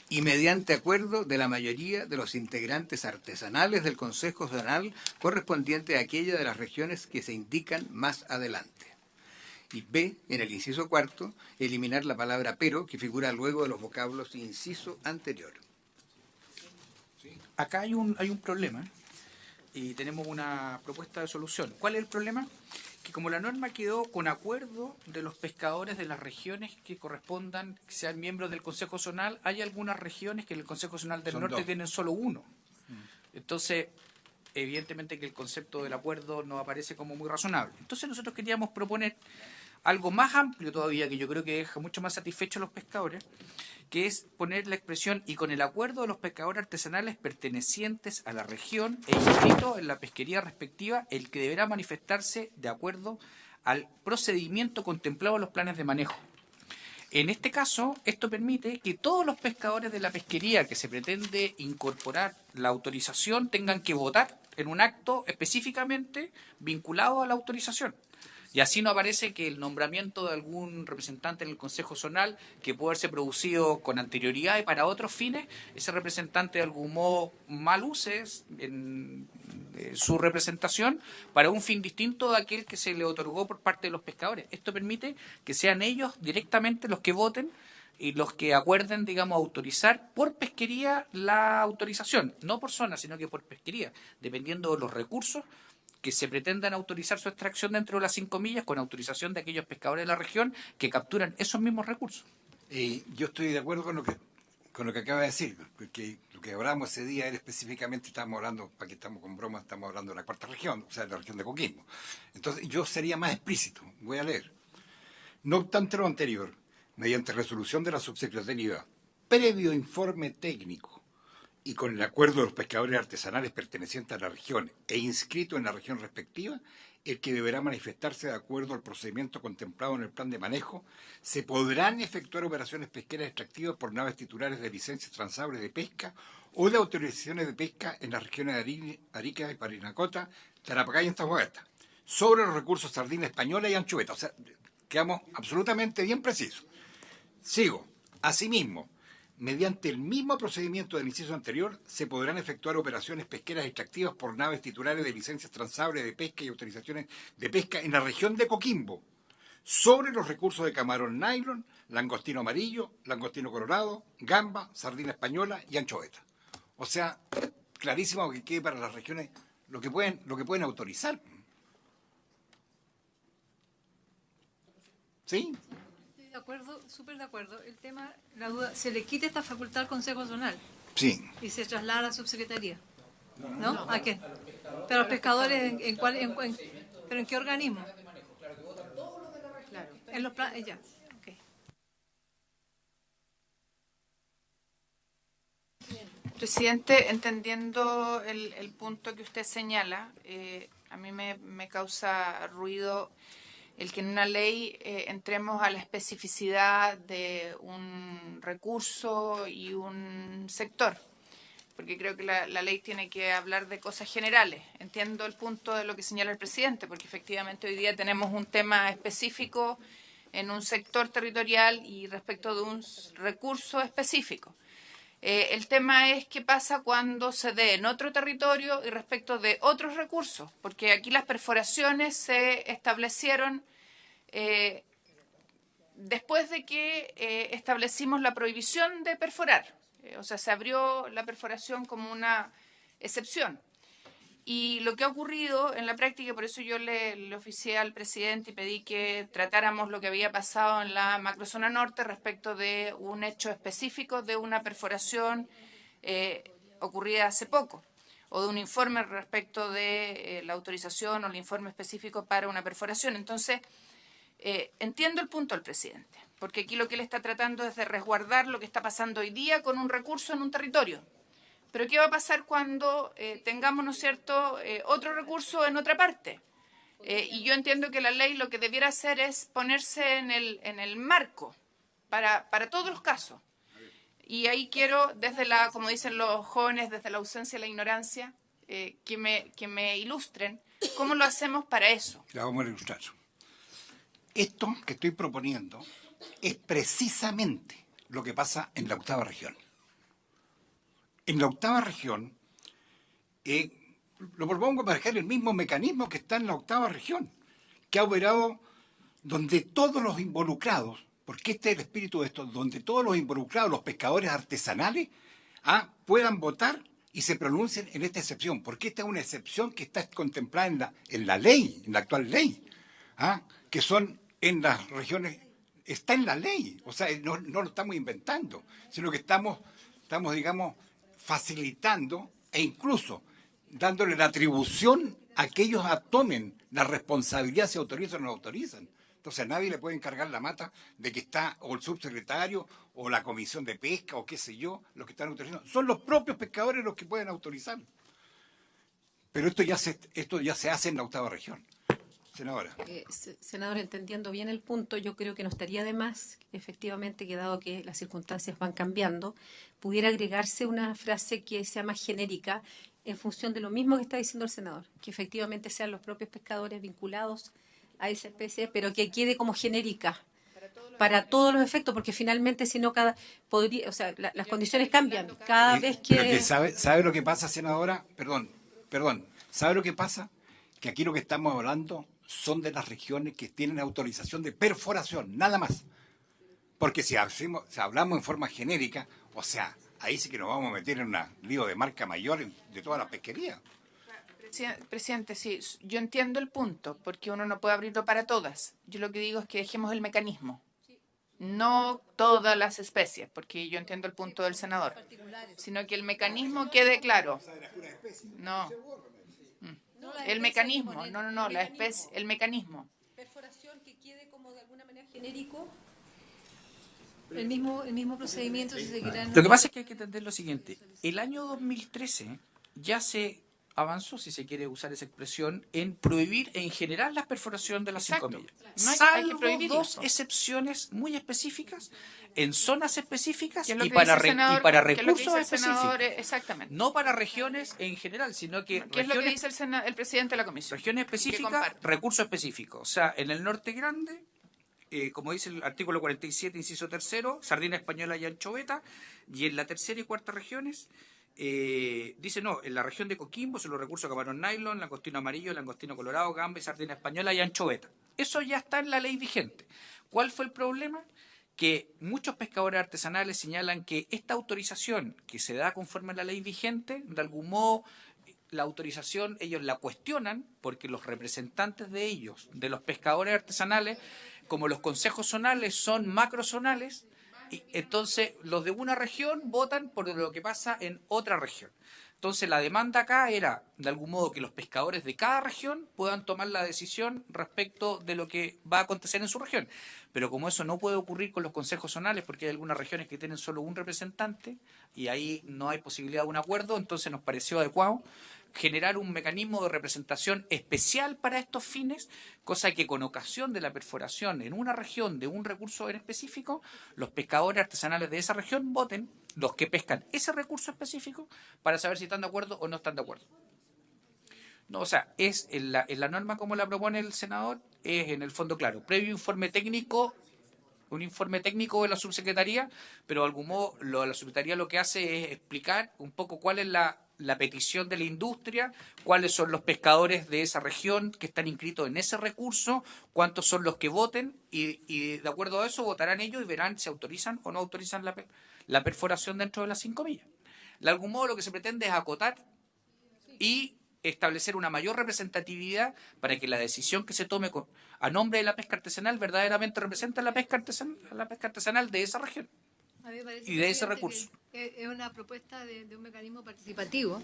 S2: y mediante acuerdo de la mayoría de los integrantes artesanales del Consejo Zonal correspondiente a aquella de las regiones que se indican más adelante. Y B, en el inciso cuarto, eliminar la palabra pero, que figura luego de los vocablos inciso anterior.
S4: Acá hay un problema y tenemos una propuesta de solución. ¿Cuál es el problema? Que como la norma quedó con acuerdo de los pescadores de las regiones que correspondan, que sean miembros del Consejo Zonal, hay algunas regiones que en el Consejo Zonal del Norte
S1: 2.
S4: tienen solo uno. Entonces, evidentemente que el concepto del acuerdo no aparece como muy razonable. Entonces nosotros queríamos proponer algo más amplio todavía, que yo creo que deja mucho más satisfechos a los pescadores, que es poner la expresión y con el acuerdo de los pescadores artesanales pertenecientes a la región e inscrito en la pesquería respectiva, el que deberá manifestarse de acuerdo al procedimiento contemplado en los planes de manejo. En este caso, esto permite que todos los pescadores de la pesquería que se pretende incorporar la autorización tengan que votar en un acto específicamente vinculado a la autorización. Y así no aparece que el nombramiento de algún representante en el Consejo Zonal, que puede haberse producido con anterioridad y para otros fines, ese representante de algún modo mal use en su representación para un fin distinto de aquel que se le otorgó por parte de los pescadores. Esto permite que sean ellos directamente los que voten y los que acuerden, digamos, autorizar por pesquería la autorización, no por zona, sino que por pesquería, dependiendo de los recursos que se pretendan autorizar su extracción dentro de las 5 millas con autorización de aquellos pescadores de la región que capturan esos mismos recursos.
S1: Yo estoy de acuerdo con lo que acaba de decir, porque lo que hablamos ese día era específicamente, estamos hablando, para que estamos con bromas, estamos hablando de la cuarta región, o sea, de la región de Coquimbo. Entonces yo sería más explícito, voy a leer. No obstante lo anterior, mediante resolución de la subsecretaría, previo informe técnico, y con el acuerdo de los pescadores artesanales pertenecientes a la región e inscrito en la región respectiva, el que deberá manifestarse de acuerdo al procedimiento contemplado en el plan de manejo, se podrán efectuar operaciones pesqueras extractivas por naves titulares de licencias transables de pesca o de autorizaciones de pesca en las regiones de Arica y Parinacota, Tarapacá y Antofagasta, sobre los recursos sardina española y anchoveta. O sea, quedamos absolutamente bien precisos. Sigo. Asimismo, mediante el mismo procedimiento del inciso anterior, se podrán efectuar operaciones pesqueras extractivas por naves titulares de licencias transables de pesca y autorizaciones de pesca en la región de Coquimbo, sobre los recursos de camarón nylon, langostino amarillo, langostino colorado, gamba, sardina española y anchoveta. O sea, clarísimo que quede para las regiones lo que pueden autorizar. ¿Sí?
S3: De acuerdo, súper de acuerdo. El tema, la duda, se le quite esta facultad al Consejo Zonal
S1: Sí.
S3: y se traslada a la subsecretaría. ¿No? ¿A qué? Pero los pescadores, ¿pero en qué organismo? Claro. En los planes, ya. Okay.
S8: Presidente, entendiendo el punto que usted señala, a mí me causa ruido el que en una ley entremos a la especificidad de un recurso y un sector, porque creo que la ley tiene que hablar de cosas generales. Entiendo el punto de lo que señala el presidente, porque efectivamente hoy día tenemos un tema específico en un sector territorial y respecto de un recurso específico. El tema es qué pasa cuando se dé en otro territorio y respecto de otros recursos, porque aquí las perforaciones se establecieron después de que establecimos la prohibición de perforar. O sea, se abrió la perforación como una excepción. Y lo que ha ocurrido en la práctica, por eso yo le oficié al presidente y pedí que tratáramos lo que había pasado en la macrozona norte respecto de un hecho específico de una perforación ocurrida hace poco, o de un informe respecto de la autorización o el informe específico para una perforación. Entonces, entiendo el punto del presidente, porque aquí lo que él está tratando es de resguardar lo que está pasando hoy día con un recurso en un territorio. Pero ¿qué va a pasar cuando tengamos, ¿no es cierto?, otro recurso en otra parte? Y yo entiendo que la ley lo que debiera hacer es ponerse en el marco para todos los casos. Y ahí quiero, desde la, como dicen los jóvenes, desde la ausencia y la ignorancia, que me ilustren cómo lo hacemos para eso.
S1: La vamos a ilustrar. Esto que estoy proponiendo es precisamente lo que pasa en la octava región. En la octava región, lo propongo para dejar el mismo mecanismo que está en la octava región, que ha operado donde todos los involucrados, porque este es el espíritu de esto, donde todos los involucrados, los pescadores artesanales, puedan votar y se pronuncien en esta excepción, porque esta es una excepción que está contemplada en la ley, en la actual ley, que son en las regiones, está en la ley, o sea, no lo estamos inventando, sino que estamos digamos, facilitando e incluso dándole la atribución a que ellos tomen la responsabilidad si autorizan o no autorizan. Entonces a nadie le puede encargar la mata de que está o el subsecretario o la comisión de pesca o qué sé yo, los que están autorizando. Son los propios pescadores los que pueden autorizar. Pero esto ya se hace en la octava región. Senadora.
S5: Senador, entendiendo bien el punto, yo creo que no estaría de más, efectivamente, que dado que las circunstancias van cambiando, pudiera agregarse una frase que sea más genérica en función de lo mismo que está diciendo el senador, que efectivamente sean los propios pescadores vinculados a esa especie, pero que quede como genérica para todos los efectos, porque finalmente si no las condiciones cambian cada vez que...
S1: Pero que ¿sabe lo que pasa, senadora? Perdón, ¿sabe lo que pasa? Que aquí lo que estamos hablando son de las regiones que tienen autorización de perforación, nada más. Porque si hablamos en forma genérica, o sea, ahí sí que nos vamos a meter en un lío de marca mayor de todas las pesquerías.
S8: Presidente, sí, yo entiendo el punto, porque uno no puede abrirlo para todas. Yo lo que digo es que dejemos el mecanismo, no todas las especies, porque yo entiendo el punto del senador, sino que el mecanismo quede claro. No. El mecanismo, la especie, el mecanismo.
S5: Perforación que quede como de alguna manera genérico.
S3: El mismo procedimiento se seguirá en...
S4: Lo que pasa es que hay que entender lo siguiente. El año 2013 ya se avanzó, si se quiere usar esa expresión, en prohibir en general la perforación de las 5 millas.
S8: No hay que
S4: Salvo
S8: prohibirlo.
S4: dos excepciones muy específicas, en zonas específicas
S8: Que es lo
S4: y
S8: que
S4: para,
S8: dice el senador,
S4: y para
S8: que es lo que
S4: recursos
S8: dice el senador,
S4: específicos.
S8: exactamente.
S4: No para regiones en general, sino que
S8: ¿Qué es lo que dice el presidente de la comisión?
S4: regiones
S8: Que
S4: específicas,
S8: comparto.
S4: recursos específicos. O sea, en el norte grande, como dice el artículo 47, inciso tercero, sardina española y anchoveta, y en la tercera y cuarta regiones, dice no, en la región de Coquimbo son los recursos camarón nylon, langostino amarillo, langostino colorado, gamba, sardina española y anchoveta. Eso ya está en la ley vigente. ¿Cuál fue el problema? Que muchos pescadores artesanales señalan que esta autorización que se da conforme a la ley vigente, de algún modo la autorización ellos la cuestionan porque los representantes de ellos, de los pescadores artesanales, como los consejos zonales son macrozonales, y entonces los de una región votan por lo que pasa en otra región. Entonces la demanda acá era, de algún modo, que los pescadores de cada región puedan tomar la decisión respecto de lo que va a acontecer en su región. Pero como eso no puede ocurrir con los consejos zonales, porque hay algunas regiones que tienen solo un representante y ahí no hay posibilidad de un acuerdo, entonces nos pareció adecuado generar un mecanismo de representación especial para estos fines, cosa que con ocasión de la perforación en una región de un recurso en específico, los pescadores artesanales de esa región voten, los que pescan ese recurso específico, para saber si están de acuerdo o no están de acuerdo. No, o sea, es en la norma como la propone el senador, es en el fondo claro, previo informe técnico, un informe técnico de la subsecretaría, pero de algún modo la subsecretaría lo que hace es explicar un poco cuál es la petición de la industria, cuáles son los pescadores de esa región que están inscritos en ese recurso, cuántos son los que voten y de acuerdo a eso votarán ellos y verán si autorizan o no autorizan la perforación dentro de las 5 millas. De algún modo lo que se pretende es acotar y establecer una mayor representatividad para que la decisión que se tome a nombre de la pesca artesanal verdaderamente represente a la pesca artesanal de esa región
S3: A mí me parece,
S4: y de ese
S3: presidente,
S4: recurso.
S3: que es una propuesta de un mecanismo participativo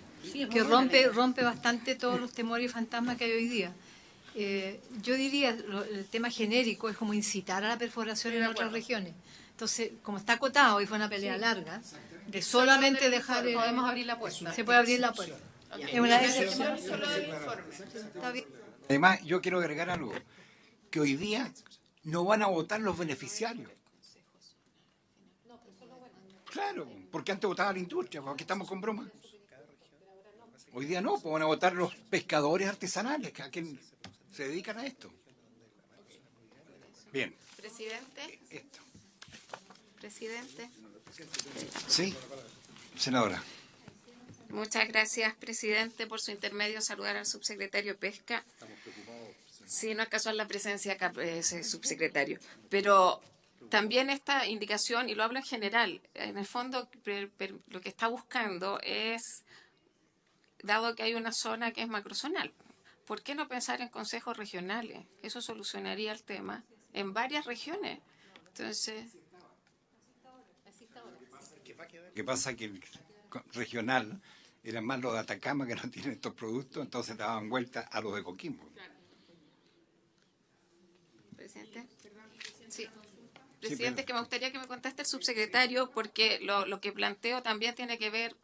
S3: que rompe bastante todos los temores y fantasmas que hay hoy día. Yo diría, el tema genérico es como incitar a la perforación en otras regiones. Entonces, como está acotado y fue una pelea larga, de solamente dejar...
S5: Podemos abrir la puerta.
S3: Se puede abrir la puerta. Es una excepción.
S8: Solo del informe.
S3: Está bien.
S1: Además, yo quiero agregar algo, que hoy día no van a votar los beneficiarios. Claro, porque antes votaba la industria, porque aquí estamos con bromas. Hoy día no, pues van a votar los pescadores artesanales, que a quien se dedican a esto. Bien,
S8: Presidente,
S1: esto.
S8: presidente.
S1: Sí, senadora.
S9: Muchas gracias, presidente, por su intermedio. Saludar al subsecretario Pesca. Sí, no es casual la presencia acá, subsecretario. Pero también esta indicación, y lo hablo en general, en el fondo lo que está buscando es, dado que hay una zona que es macrozonal, ¿por qué no pensar en consejos regionales? Eso solucionaría el tema en varias regiones. Entonces...
S1: Lo que pasa es que el regional eran más los de Atacama que no tienen estos productos, entonces daban vuelta a los de Coquimbo.
S9: Presidente. Sí. Presidente, es que me gustaría que me conteste el subsecretario, porque lo que planteo también tiene que ver,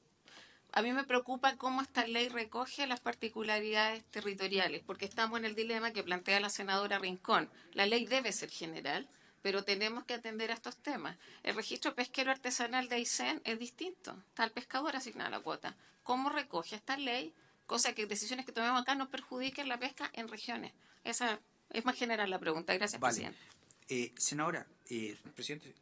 S9: a mí me preocupa cómo esta ley recoge las particularidades territoriales, porque estamos en el dilema que plantea la senadora Rincón. La ley debe ser general, pero tenemos que atender a estos temas. El registro pesquero artesanal de Aysén es distinto. Está el pescador asignado a la cuota. ¿Cómo recoge esta ley? Cosa que decisiones que tomemos acá no perjudiquen la pesca en regiones. Esa es más general la pregunta. Gracias,
S4: Vale.
S9: presidente.
S4: Senadora, presidente,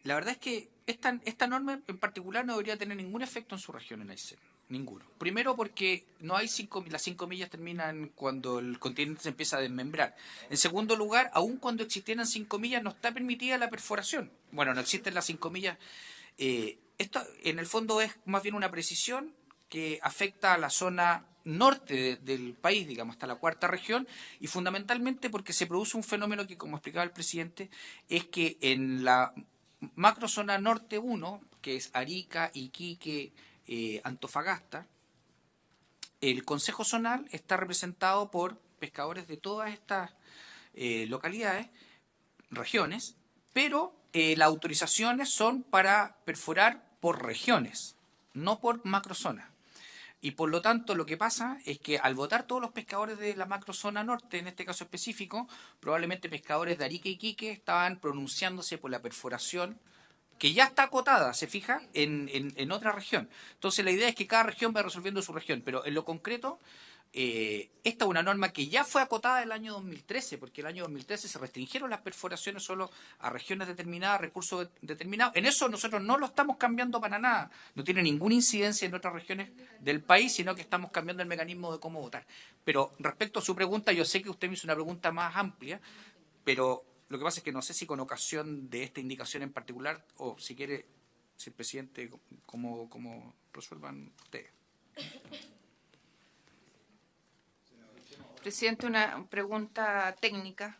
S4: la verdad es que esta norma en particular no debería tener ningún efecto en su región en Aysén. Ninguno. Primero porque no hay las 5 millas terminan cuando el continente se empieza a desmembrar. En segundo lugar, aun cuando existieran 5 millas no está permitida la perforación. Bueno, no existen las 5 millas. Esto en el fondo es más bien una precisión que afecta a la zona norte del país, digamos, hasta la cuarta región, y fundamentalmente porque se produce un fenómeno que, como explicaba el presidente, es que en la macrozona norte 1, que es Arica, Iquique, Antofagasta, el Consejo Zonal está representado por pescadores de todas estas localidades, regiones, pero las autorizaciones son para perforar por regiones, no por macrozonas. Y por lo tanto lo que pasa es que al votar todos los pescadores de la macrozona norte, en este caso específico, probablemente pescadores de Arica y Iquique estaban pronunciándose por la perforación que ya está acotada, se fija, en otra región. Entonces la idea es que cada región va resolviendo su región, pero en lo concreto, esta es una norma que ya fue acotada el año 2013, porque el año 2013 se restringieron las perforaciones solo a regiones determinadas, recursos determinados. En eso nosotros no lo estamos cambiando para nada, no tiene ninguna incidencia en otras regiones del país, sino que estamos cambiando el mecanismo de cómo votar. Pero respecto a su pregunta, yo sé que usted me hizo una pregunta más amplia, pero lo que pasa es que no sé si con ocasión de esta indicación en particular, o si quiere, si el presidente, como resuelvan ustedes.
S8: Presidente, una pregunta técnica.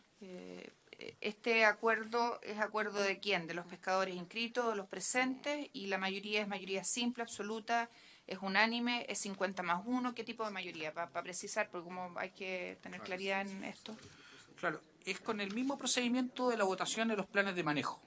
S8: ¿Este acuerdo es acuerdo de quién? ¿De los pescadores inscritos, de los presentes? ¿Y la mayoría es mayoría simple, absoluta? ¿Es unánime? ¿Es 50+1? ¿Qué tipo de mayoría? Para precisar, porque como hay que tener claridad en esto.
S4: Claro, es con el mismo procedimiento de la votación de los planes de manejo.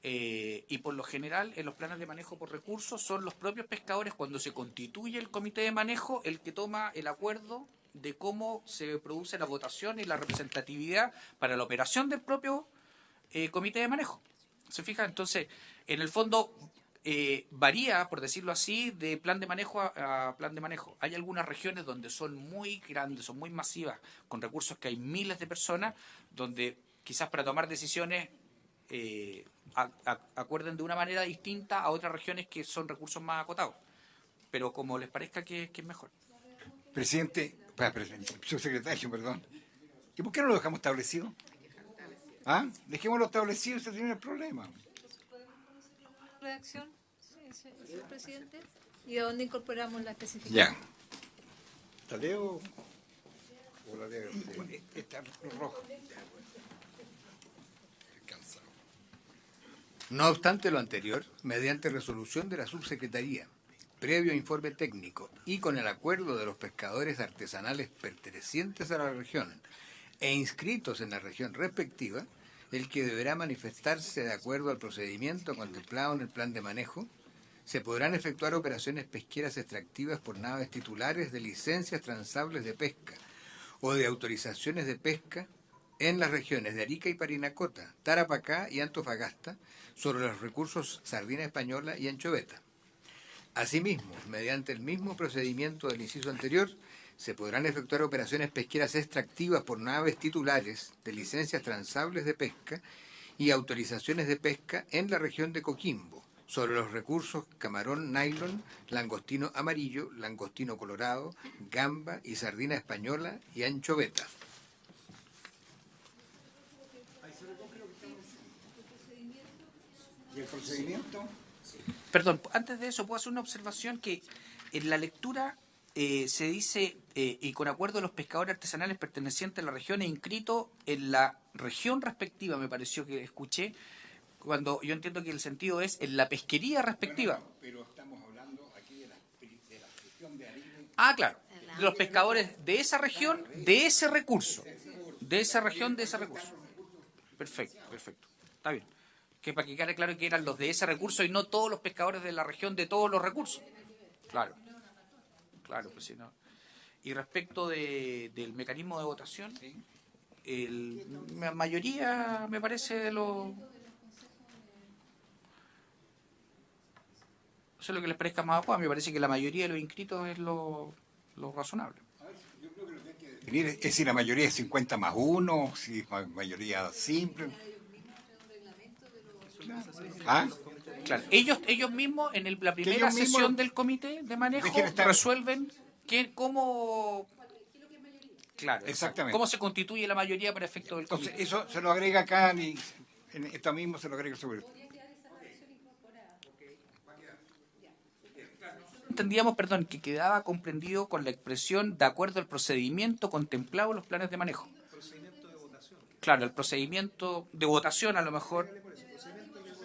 S4: Y por lo general, en los planes de manejo por recursos, son los propios pescadores, cuando se constituye el comité de manejo, el que toma el acuerdo de cómo se produce la votación y la representatividad para la operación del propio comité de manejo. ¿Se fija? Entonces, en el fondo, varía, por decirlo así, de plan de manejo a plan de manejo. Hay algunas regiones donde son muy grandes, son muy masivas, con recursos que hay miles de personas, donde quizás para tomar decisiones acuerden de una manera distinta a otras regiones que son recursos más acotados. Pero como les parezca que es mejor.
S1: Subsecretario, perdón. ¿Y por qué no lo dejamos establecido? ¿Ah? Dejémoslo establecido y se tiene el problema.
S3: Redacción, señor presidente. ¿Y a dónde incorporamos la especificación?
S1: Ya. ¿La leo o la leo? Está rojo. Cansado.
S2: No obstante lo anterior, mediante resolución de la subsecretaría, previo informe técnico y con el acuerdo de los pescadores artesanales pertenecientes a la región e inscritos en la región respectiva, el que deberá manifestarse de acuerdo al procedimiento contemplado en el plan de manejo, se podrán efectuar operaciones pesqueras extractivas por naves titulares de licencias transables de pesca o de autorizaciones de pesca en las regiones de Arica y Parinacota, Tarapacá y Antofagasta, sobre los recursos sardina española y anchoveta. Asimismo, mediante el mismo procedimiento del inciso anterior, se podrán efectuar operaciones pesqueras extractivas por naves titulares de licencias transables de pesca y autorizaciones de pesca en la región de Coquimbo, sobre los recursos camarón nylon, langostino amarillo, langostino colorado, gamba y sardina española y anchoveta.
S1: ¿Y el procedimiento?
S4: Perdón, antes de eso, puedo hacer una observación que en la lectura se dice, y con acuerdo de los pescadores artesanales pertenecientes a la región e inscrito en la región respectiva, me pareció que escuché, cuando yo entiendo que el sentido es en la pesquería respectiva.
S1: No, pero estamos hablando aquí de la región de Arica.
S4: Ah, claro, de los pescadores de esa región, de ese recurso, de esa región, de ese recurso. Perfecto, perfecto, está bien. Que para que quede claro que eran los de ese recurso y no todos los pescadores de la región de todos los recursos. Claro, claro, pues si no. Y respecto del mecanismo de votación, la mayoría me parece de los... Eso es lo que les parezca más adecuado. Me parece que la mayoría de los inscritos es lo razonable.
S1: Es si la mayoría es 50 más 1, si es mayoría simple. ¿Ah?
S4: Claro, ellos mismos en la primera
S1: ellos mismos
S4: sesión del comité de manejo resuelven cómo... Claro,
S1: exactamente.
S4: ¿Cómo se constituye la mayoría para efecto del comité?
S1: Entonces, eso se lo agrega acá, en esto mismo se lo agrega el secretario.
S4: Entendíamos, perdón, que quedaba comprendido con la expresión de acuerdo al procedimiento contemplado en los planes de manejo. Claro, el procedimiento de votación a lo mejor,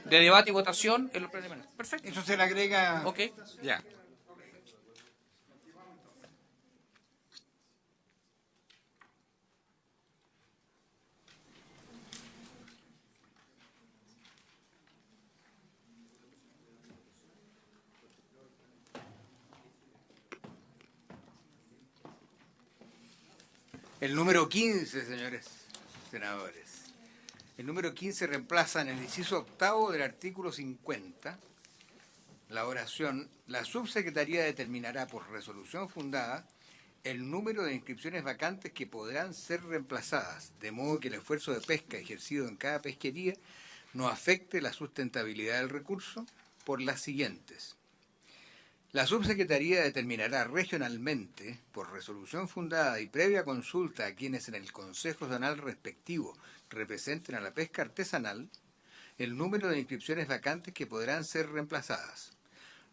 S4: de debate y votación en los planes de manejo. Perfecto.
S1: Eso se le agrega.
S4: Ok.
S1: Ya.
S2: El número 15, señores senadores. El número 15 reemplaza en el inciso octavo del artículo 50 la oración: la subsecretaría determinará por resolución fundada el número de inscripciones vacantes que podrán ser reemplazadas, de modo que el esfuerzo de pesca ejercido en cada pesquería no afecte la sustentabilidad del recurso, por las siguientes. La subsecretaría determinará regionalmente, por resolución fundada y previa consulta a quienes en el Consejo Zonal respectivo representen a la pesca artesanal, el número de inscripciones vacantes que podrán ser reemplazadas.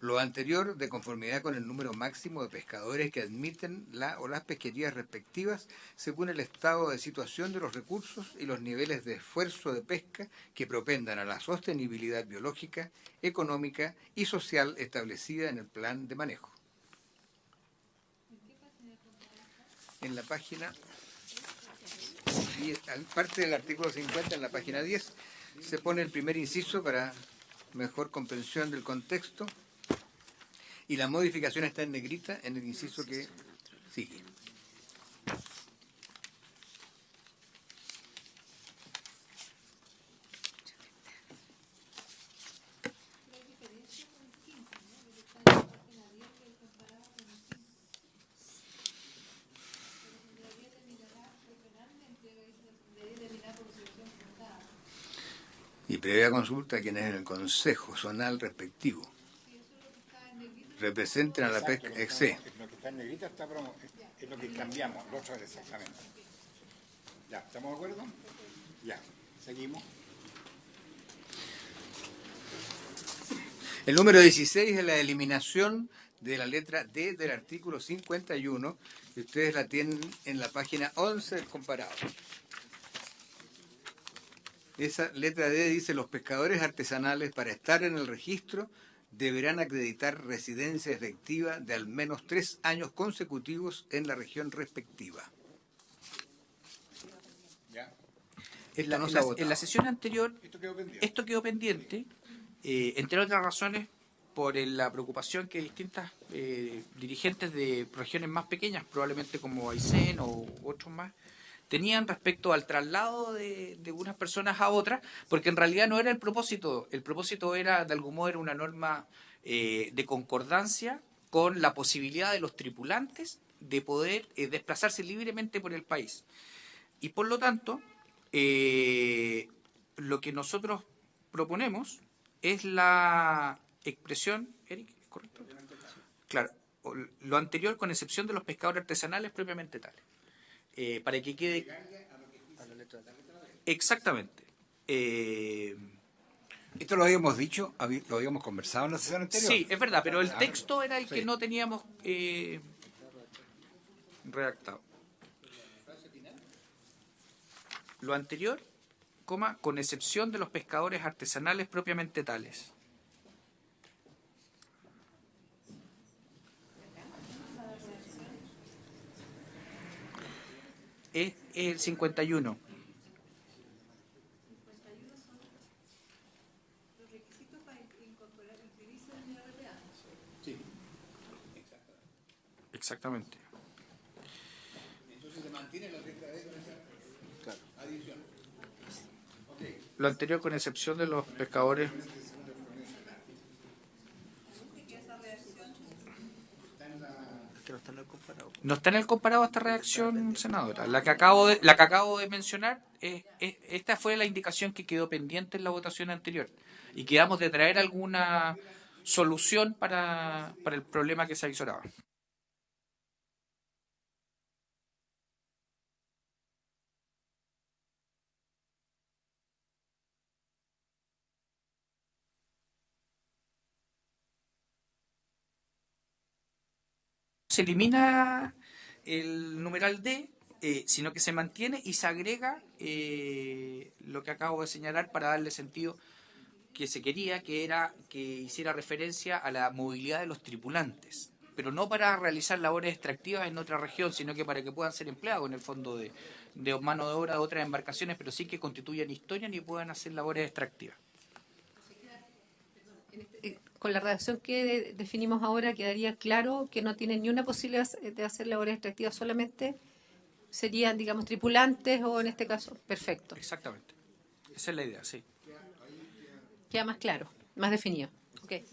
S2: Lo anterior de conformidad con el número máximo de pescadores que admiten la o las pesquerías respectivas según el estado de situación de los recursos y los niveles de esfuerzo de pesca que propendan a la sostenibilidad biológica, económica y social establecida en el plan de manejo. En la página, parte del artículo 50, en la página 10, se pone el primer inciso para mejor comprensión del contexto. Y la modificación está en negrita en el inciso que sigue. Y previa consulta a quienes en el Consejo Zonal respectivo representen a la pesca exe.
S1: Lo que está en negrita es lo que cambiamos, lo otro es exactamente. Ya, ¿estamos de acuerdo? Ya, seguimos.
S2: El número 16 es la eliminación de la letra D del artículo 51, y ustedes la tienen en la página 11 del comparado. Esa letra D dice: los pescadores artesanales, para estar en el registro, deberán acreditar residencia efectiva de al menos 3 años consecutivos en la región respectiva.
S1: Ya.
S2: Esto no se ha votado.
S4: En la sesión anterior,
S1: Esto quedó pendiente.
S4: entre otras razones, por la preocupación que distintas dirigentes de regiones más pequeñas, probablemente como Aysén o otros más, tenían respecto al traslado de unas personas a otras, porque en realidad no era el propósito. El propósito era, de algún modo, era una norma de concordancia con la posibilidad de los tripulantes de poder desplazarse libremente por el país. Y por lo tanto, lo que nosotros proponemos es la expresión, Eric, ¿es correcto? Claro, lo anterior con excepción de los pescadores artesanales propiamente tales. Para que quede exactamente.
S1: Esto lo habíamos dicho, lo habíamos conversado en la sesión anterior.
S4: Sí, es verdad, pero el texto era el que no teníamos redactado. Lo anterior, coma, con excepción de los pescadores artesanales propiamente tales. Es el 51. Exactamente. Entonces se mantiene la letra D con esa adición. Lo anterior con excepción de los pescadores. No está en el comparado esta redacción, senadora. La que acabo de mencionar, esta fue la indicación que quedó pendiente en la votación anterior. Y quedamos de traer alguna solución para el problema que se avisoraba. Se elimina el numeral D, sino que se mantiene y se agrega lo que acabo de señalar para darle sentido que se quería, que era que hiciera referencia a la movilidad de los tripulantes, pero no para realizar labores extractivas en otra región, sino que para que puedan ser empleados en el fondo de mano de obra de otras embarcaciones, pero sí que constituyan historias y puedan hacer labores extractivas.
S5: Con la redacción que definimos ahora quedaría claro que no tienen ni una posibilidad de hacer labores extractivas, solamente serían, digamos, tripulantes o en este caso, perfecto.
S4: Exactamente. Esa es la idea, sí.
S5: Queda más claro, más definido. Okay.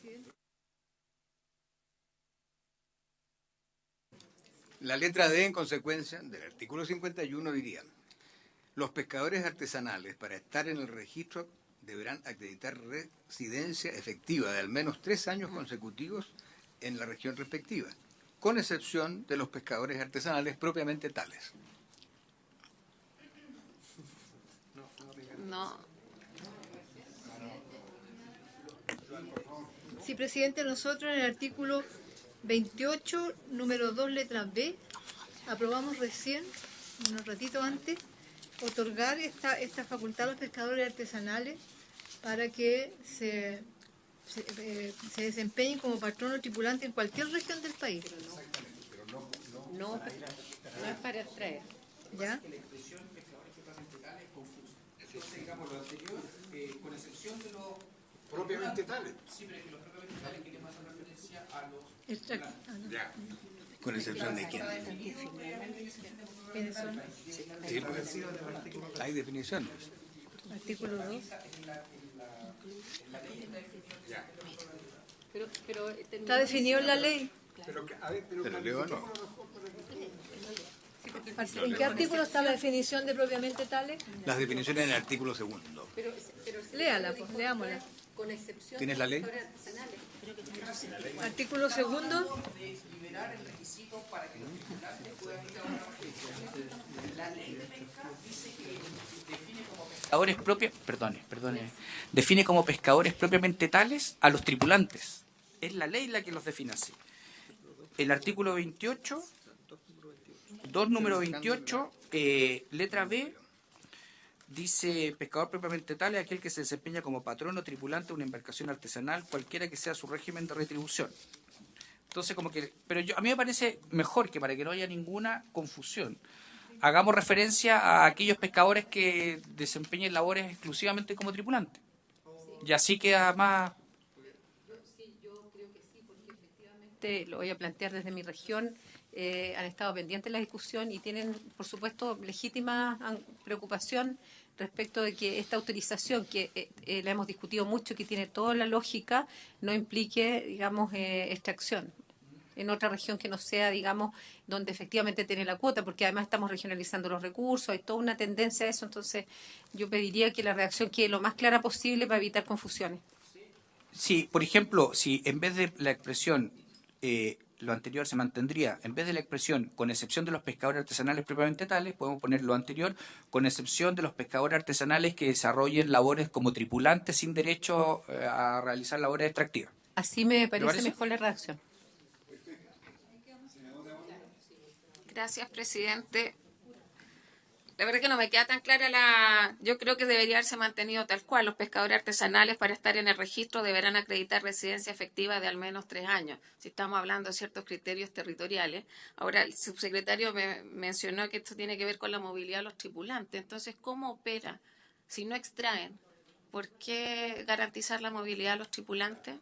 S2: La letra D, en consecuencia, del artículo 51 diría: los pescadores artesanales, para estar en el registro, deberán acreditar residencia efectiva de al menos 3 años consecutivos en la región respectiva, con excepción de los pescadores artesanales propiamente tales.
S9: No.
S3: Sí, presidente, nosotros en el artículo 28, número 2, letra B, aprobamos recién, un ratito antes, otorgar esta facultad a los pescadores artesanales para que se desempeñen como patrón o tripulante en cualquier región del país.
S5: No es para extraer.
S3: ¿Ya?
S4: Digamos lo anterior, con excepción de los
S1: Propiamente tales.
S4: Sí, pero que los propiamente tales queremos hacer referencia a los...
S1: Ya.
S2: ¿Con excepción de quién?
S3: ¿Quiénes son?
S2: Sí, pues, hay definiciones.
S3: Artículo 2.
S5: Pero
S3: ¿Está definido en la ley?
S2: ¿Te lo leo o no?
S3: ¿En qué artículo está la definición de propiamente tales?
S2: Las definiciones en el artículo 2.
S3: Léala, pues, leámosla.
S5: Con excepción
S2: ¿Tienes la ley?
S3: Artículo segundo.
S4: Pescadores propios, define como pescadores propiamente tales a los tripulantes. Es la ley la que los define así. El artículo 28, 2 número 28, letra B, dice: pescador propiamente tal es aquel que se desempeña como patrón o tripulante de una embarcación artesanal, cualquiera que sea su régimen de retribución. Entonces, a mí me parece mejor que, para que no haya ninguna confusión, hagamos referencia a aquellos pescadores que desempeñen labores exclusivamente como tripulantes. Y así queda más...
S5: Yo creo que sí, porque efectivamente lo voy a plantear desde mi región. Han estado pendientes de la discusión y tienen, por supuesto, legítima preocupación respecto de que esta autorización, que la hemos discutido mucho, que tiene toda la lógica, no implique, digamos, extracción en otra región que no sea, digamos, donde efectivamente tiene la cuota, porque además estamos regionalizando los recursos, hay toda una tendencia a eso. Entonces yo pediría que la redacción quede lo más clara posible para evitar confusiones.
S4: Sí, por ejemplo, si en vez de la expresión lo anterior se mantendría, en vez de la expresión con excepción de los pescadores artesanales propiamente tales, podemos poner lo anterior con excepción de los pescadores artesanales que desarrollen labores como tripulantes sin derecho a realizar labores extractivas.
S5: Así me parece mejor la redacción.
S9: Gracias, presidente. La verdad que no me queda tan clara Yo creo que debería haberse mantenido tal cual. Los pescadores artesanales, para estar en el registro, deberán acreditar residencia efectiva de al menos 3 años, si estamos hablando de ciertos criterios territoriales. Ahora, el subsecretario me mencionó que esto tiene que ver con la movilidad de los tripulantes. Entonces, ¿cómo opera? Si no extraen, ¿por qué garantizar la movilidad de los tripulantes?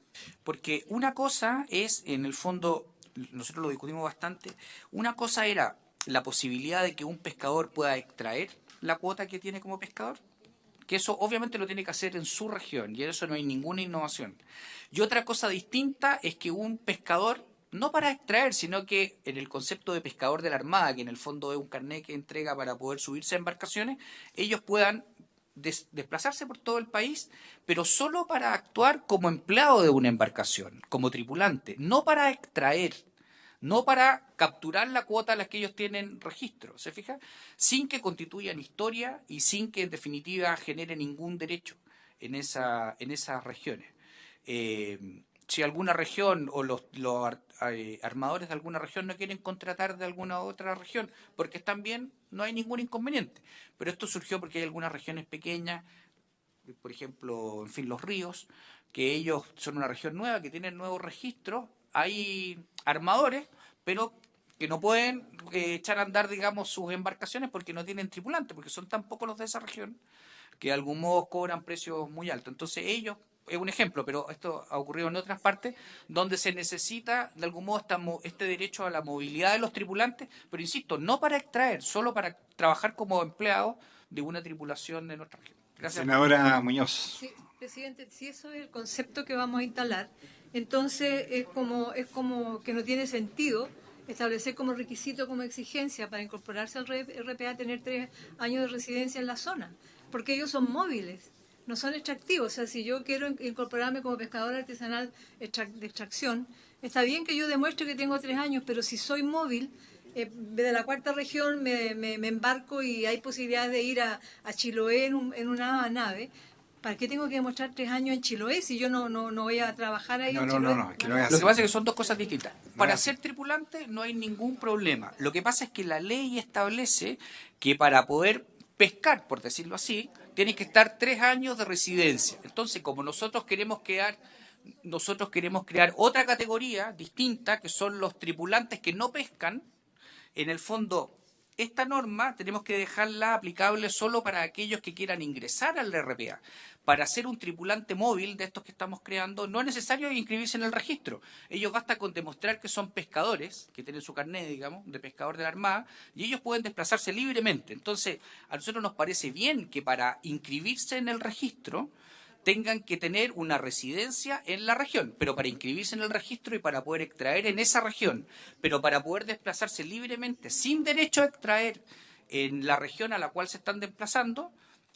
S4: Porque una cosa es, en el fondo, nosotros lo discutimos bastante, una cosa era la posibilidad de que un pescador pueda extraer la cuota que tiene como pescador, que eso obviamente lo tiene que hacer en su región, y en eso no hay ninguna innovación. Y otra cosa distinta es que un pescador, no para extraer, sino que en el concepto de pescador de la Armada, que en el fondo es un carnet que entrega para poder subirse a embarcaciones, ellos puedan desplazarse por todo el país, pero solo para actuar como empleado de una embarcación, como tripulante, no para extraer, no para capturar la cuota a la que ellos tienen registro, ¿se fija? Sin que constituyan historia y sin que en definitiva genere ningún derecho en esas regiones. Si alguna región o los armadores de alguna región no quieren contratar de alguna otra región porque están bien, no hay ningún inconveniente. Pero esto surgió porque hay algunas regiones pequeñas, por ejemplo, en fin, los ríos, que ellos son una región nueva, que tienen nuevos registros. Hay armadores, pero que no pueden echar a andar, digamos, sus embarcaciones porque no tienen tripulantes, porque son tan pocos los de esa región que de algún modo cobran precios muy altos. Entonces ellos, es un ejemplo, pero esto ha ocurrido en otras partes, donde se necesita de algún modo este derecho a la movilidad de los tripulantes, pero insisto, no para extraer, solo para trabajar como empleado de una tripulación de nuestra región. Gracias.
S1: Senadora Muñoz.
S3: Sí, presidente, si eso es el concepto que vamos a instalar, entonces es como que no tiene sentido establecer como requisito, como exigencia para incorporarse al RPA tener 3 años de residencia en la zona, porque ellos son móviles, no son extractivos. O sea, si yo quiero incorporarme como pescador artesanal de extracción, está bien que yo demuestre que tengo 3 años, pero si soy móvil, de la 4ª región me embarco y hay posibilidades de ir a Chiloé en una nave. ¿Para qué tengo que demostrar 3 años en Chiloé si yo no voy a trabajar ahí en Chiloé?
S1: No, que no es así.
S4: Lo que pasa es que son dos cosas distintas. Para ser tripulante no hay ningún problema. Lo que pasa es que la ley establece que para poder pescar, por decirlo así, tienes que estar 3 años de residencia. Entonces, como nosotros queremos crear otra categoría distinta, que son los tripulantes que no pescan, en el fondo, esta norma tenemos que dejarla aplicable solo para aquellos que quieran ingresar al RPA. Para ser un tripulante móvil de estos que estamos creando, no es necesario inscribirse en el registro. Ellos basta con demostrar que son pescadores, que tienen su carnet, digamos, de pescador de la Armada, y ellos pueden desplazarse libremente. Entonces, a nosotros nos parece bien que para inscribirse en el registro tengan que tener una residencia en la región, pero para inscribirse en el registro y para poder extraer en esa región, pero para poder desplazarse libremente sin derecho a extraer en la región a la cual se están desplazando,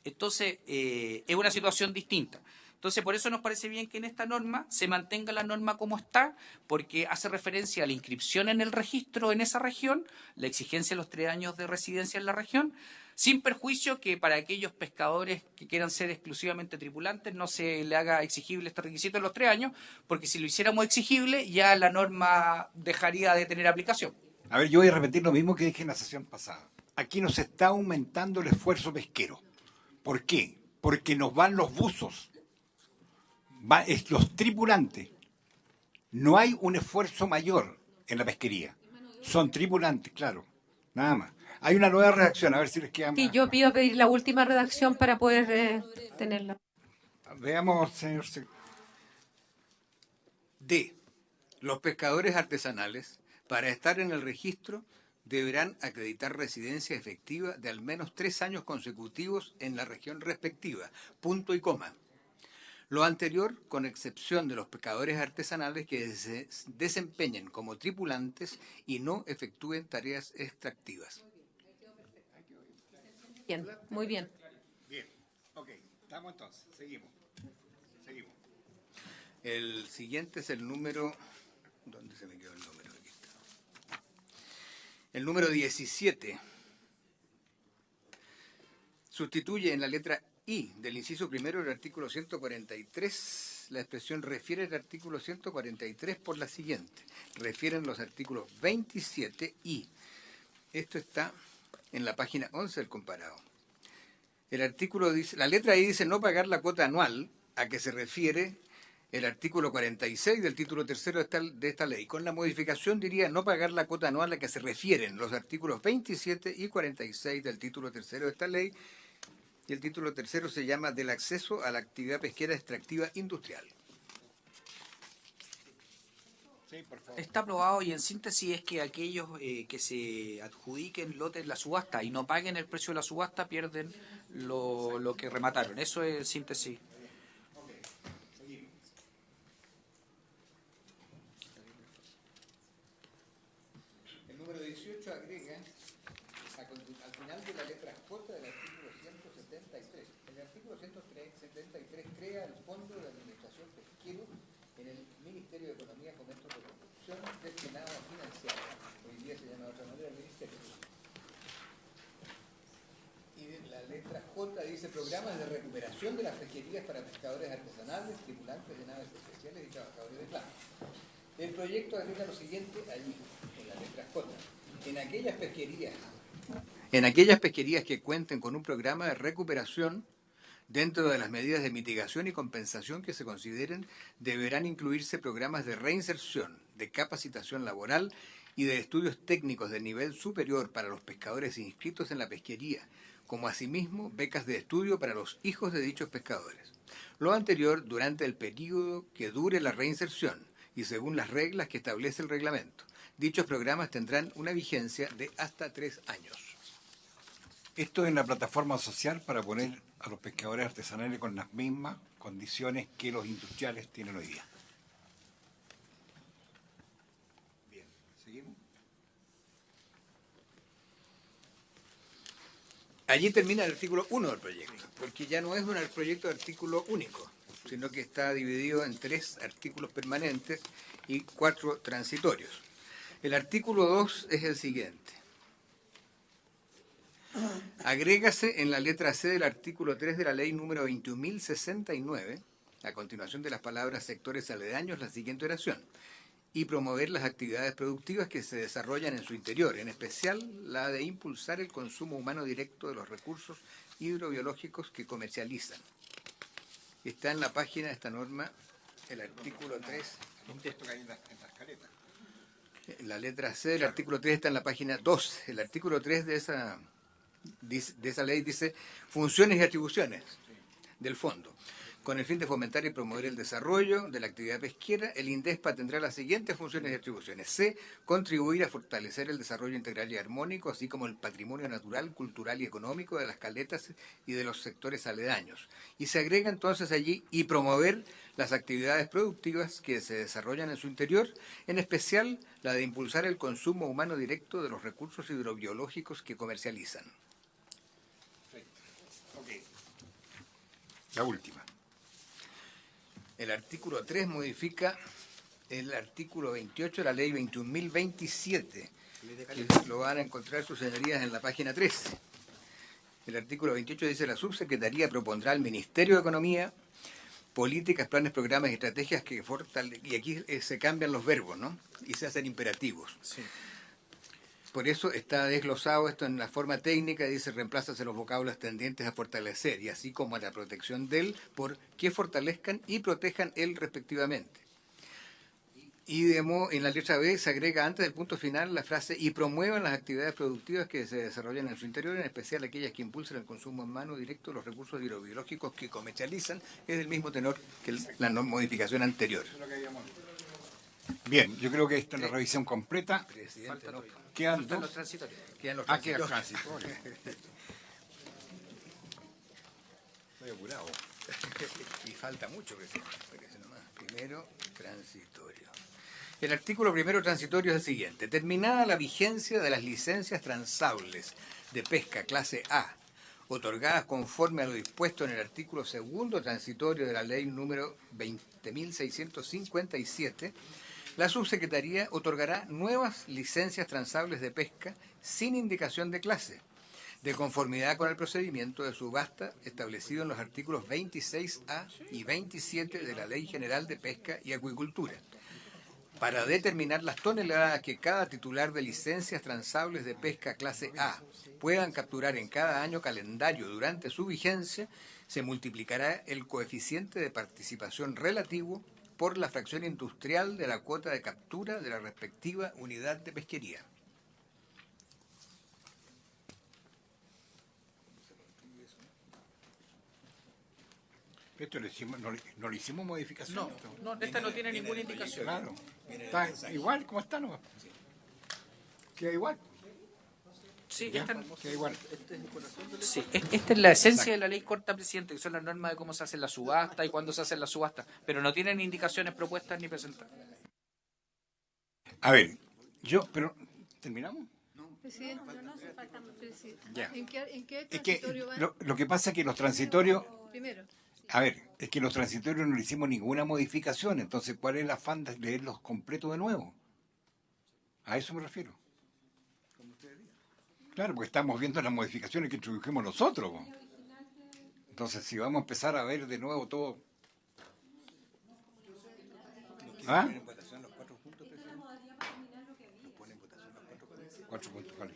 S4: Entonces, es una situación distinta. Entonces, por eso nos parece bien que en esta norma se mantenga la norma como está, porque hace referencia a la inscripción en el registro en esa región, la exigencia de los 3 años de residencia en la región, sin perjuicio que para aquellos pescadores que quieran ser exclusivamente tripulantes no se le haga exigible este requisito de los 3 años, porque si lo hiciéramos exigible ya la norma dejaría de tener aplicación.
S1: A ver, yo voy a repetir lo mismo que dije en la sesión pasada. Aquí nos está aumentando el esfuerzo pesquero. ¿Por qué? Porque nos van los buzos, los tripulantes. No hay un esfuerzo mayor en la pesquería. Son tripulantes, claro. Nada más. Hay una nueva redacción, a ver si les queda más.
S5: Sí, yo pido pedir la última redacción para poder tenerla.
S1: Veamos, señor.
S2: D. Los pescadores artesanales, para estar en el registro, deberán acreditar residencia efectiva de al menos 3 años consecutivos en la región respectiva. Punto y coma. Lo anterior, con excepción de los pescadores artesanales que se desempeñen como tripulantes y no efectúen tareas extractivas.
S5: Bien, muy bien.
S1: Bien, ok. Estamos entonces. Seguimos.
S2: El siguiente es el número... ¿Dónde se me quedó el número? Aquí está. El número 17. Sustituye en la letra I del inciso primero del artículo 143 la expresión refiere al artículo 143 por la siguiente. Refieren los artículos 27 y. Esto está en la página 11 del comparado. El artículo dice, la letra I dice no pagar la cuota anual a que se refiere el artículo 46 del título tercero de esta ley. Con la modificación diría no pagar la cuota anual a que se refieren los artículos 27 y 46 del título tercero de esta ley. Y el título tercero se llama del acceso a la actividad pesquera extractiva industrial.
S1: Sí, por favor.
S4: Está aprobado y en síntesis es que aquellos que se adjudiquen lotes en la subasta y no paguen el precio de la subasta pierden lo que remataron. Eso es en síntesis.
S2: El número 18 agrega al final de la letra J del artículo 173. El artículo 173 crea el Fondo de Administración Pesquero en el Ministerio de Economía, Fomento y Producción destinado a financiar, hoy día se llama de otra manera, el Ministerio. Y la letra J dice programas de recuperación de las pesquerías para pescadores artesanales, tripulantes de naves especiales y trabajadores de playa. El proyecto agrega lo siguiente allí, en la letra J. En aquellas pesquerías que cuenten con un programa de recuperación, dentro de las medidas de mitigación y compensación que se consideren, deberán incluirse programas de reinserción, de capacitación laboral y de estudios técnicos de nivel superior para los pescadores inscritos en la pesquería, como asimismo becas de estudio para los hijos de dichos pescadores. Lo anterior durante el período que dure la reinserción y según las reglas que establece el reglamento. Dichos programas tendrán una vigencia de hasta 3 años.
S1: Esto es en la plataforma social para poner a los pescadores artesanales con las mismas condiciones que los industriales tienen hoy día. Bien, seguimos.
S2: Allí termina el artículo 1 del proyecto, porque ya no es un proyecto de artículo único, sino que está dividido en 3 artículos permanentes y 4 transitorios. El artículo 2 es el siguiente. Agrégase en la letra C del artículo 3 de la ley número 21.069, a continuación de las palabras sectores aledaños, la siguiente oración: y promover las actividades productivas que se desarrollan en su interior, en especial la de impulsar el consumo humano directo de los recursos hidrobiológicos que comercializan. Está en la página de esta norma, el artículo 3. La letra C del artículo 3 está en la página 2. El artículo 3 de esa ley dice funciones y atribuciones del fondo. Con el fin de fomentar y promover el desarrollo de la actividad pesquera, el INDESPA tendrá las siguientes funciones y atribuciones. C. Contribuir a fortalecer el desarrollo integral y armónico, así como el patrimonio natural, cultural y económico de las caletas y de los sectores aledaños. Y se agrega entonces allí y promover las actividades productivas que se desarrollan en su interior, en especial la de impulsar el consumo humano directo de los recursos hidrobiológicos que comercializan.
S1: La última.
S2: El artículo 3 modifica el artículo 28 de la ley 21.027, que lo van a encontrar sus señorías en la página 13. El artículo 28 dice: la subsecretaría propondrá al Ministerio de Economía políticas, planes, programas y estrategias que y aquí se cambian los verbos, ¿no? Y se hacen imperativos.
S4: Sí.
S2: Por eso está desglosado esto en la forma técnica, dice: reemplázase los vocablos tendientes a fortalecer, y así como a la protección del, por que fortalezcan y protejan el respectivamente. Y en la letra B se agrega antes del punto final la frase: y promuevan las actividades productivas que se desarrollan en su interior, en especial aquellas que impulsan el consumo en mano directo de los recursos hidrobiológicos que comercializan. Es del mismo tenor que la modificación anterior.
S1: Bien, yo creo que esta es la revisión completa.
S2: Presidente, no.
S1: Quedan
S4: Faltan los
S1: dos.
S4: transitorios.
S2: Quedan los
S1: Quedan
S2: transitorios.
S1: transitorios. Estoy apurado.
S2: Y falta mucho, presidente. Espérese nomás. Primero, transitorio. El artículo primero transitorio es el siguiente: terminada la vigencia de las licencias transables de pesca clase A, otorgadas conforme a lo dispuesto en el artículo segundo transitorio de la ley número 20.657, la subsecretaría otorgará nuevas licencias transables de pesca sin indicación de clase, de conformidad con el procedimiento de subasta establecido en los artículos 26A y 27 de la Ley General de Pesca y Acuicultura, para determinar las toneladas que cada titular de licencias transables de pesca clase A puedan capturar en cada año calendario durante su vigencia. Se multiplicará el coeficiente de participación relativo por la fracción industrial de la cuota de captura de la respectiva unidad de pesquería.
S1: Esto no le hicimos modificación.
S4: No, no, esta no tiene ninguna indicación.
S1: Claro. Está igual como está, ¿no? Queda igual.
S4: Sí,
S1: Ya,
S4: esta,
S1: queda igual.
S4: sí, esta es la esencia de la ley corta, presidente, que son las normas de cómo se hace la subasta y cuándo se hace la subasta, pero no tienen indicaciones propuestas ni presentadas.
S1: A ver, pero ¿terminamos?
S3: Presidente, no hace falta, presidente.
S1: Ya.
S3: ¿En qué
S1: Es que
S3: transitorio va?
S1: lo que pasa es que los transitorios,
S3: Primero.
S1: a ver, es que los transitorios no le hicimos ninguna modificación, entonces ¿cuál es el afán de leerlos completos de nuevo? A eso me refiero. Claro, porque estamos viendo las modificaciones que introdujimos nosotros. Po. Entonces, si vamos a empezar a ver de nuevo todo... ¿Ah? Cuatro puntos, vale.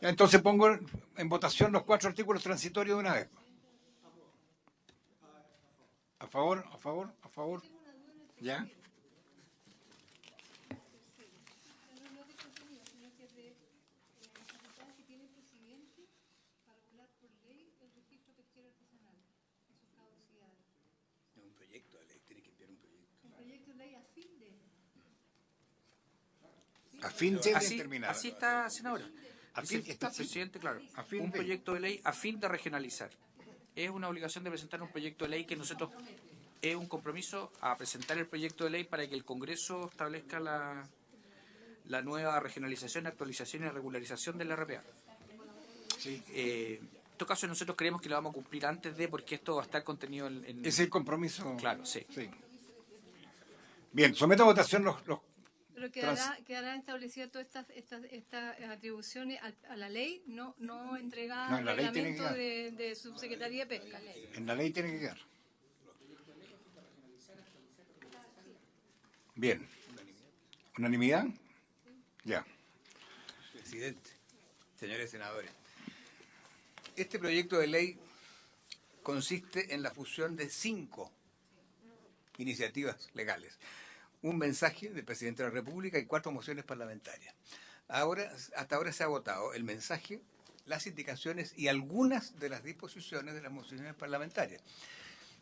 S1: Ya, entonces pongo en votación los 4 artículos transitorios de una vez. A favor, a favor, a favor. ¿Ya?
S2: Un proyecto de ley, tiene que enviar un proyecto.
S1: A fin de terminar.
S4: Así está, senadora.
S1: A fin,
S4: Está, presidente, claro.
S1: a fin
S4: Un
S1: de-
S4: proyecto de ley a fin de regionalizar. Es una obligación de presentar un proyecto de ley que nosotros... Es un compromiso a presentar el proyecto de ley para que el Congreso establezca la nueva regionalización, actualización y regularización de la RPA.
S1: Sí.
S4: En todo caso, nosotros creemos que lo vamos a cumplir antes de, porque esto va a estar contenido en...
S1: ¿Es el compromiso?
S4: Claro, sí.
S1: Bien, someto a votación los
S3: Pero quedará establecida todas estas atribuciones a la ley, no entregada
S1: No,
S3: al
S1: en la ley tiene que
S3: reglamento de Subsecretaría de Pesca.
S1: En la ley tiene que quedar. Bien. ¿Unanimidad? Ya.
S2: Presidente, señores senadores, este proyecto de ley consiste en la fusión de 5 iniciativas legales, un mensaje del presidente de la República y 4 mociones parlamentarias. Hasta ahora se ha votado el mensaje, las indicaciones y algunas de las disposiciones de las mociones parlamentarias.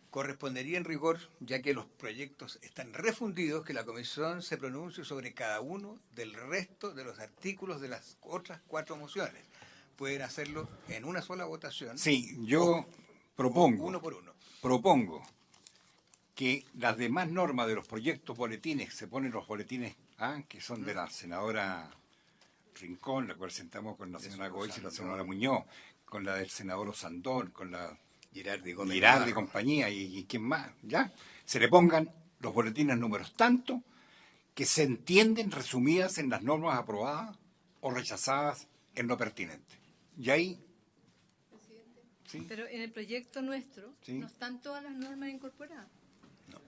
S2: Correspondería en rigor, ya que los proyectos están refundidos, que la Comisión se pronuncie sobre cada uno del resto de los artículos de las otras 4 mociones. Pueden hacerlo en una sola votación.
S1: Sí, yo propongo.
S2: Uno por uno.
S1: Propongo que las demás normas de los proyectos boletines, se ponen los boletines que son de la senadora Rincón, la cual sentamos con la señora Goiz y la senadora Muñoz, con la del senador Osandón, con la
S2: Girardi, Gómez
S1: Girardi y
S2: Navarro.
S1: compañía y quién más, ¿ya? Se le pongan los boletines números tanto que se entienden resumidas en las normas aprobadas o rechazadas en lo pertinente. Y ahí, ¿sí?
S3: Pero en el proyecto nuestro
S1: Sí.
S3: no están todas las normas incorporadas.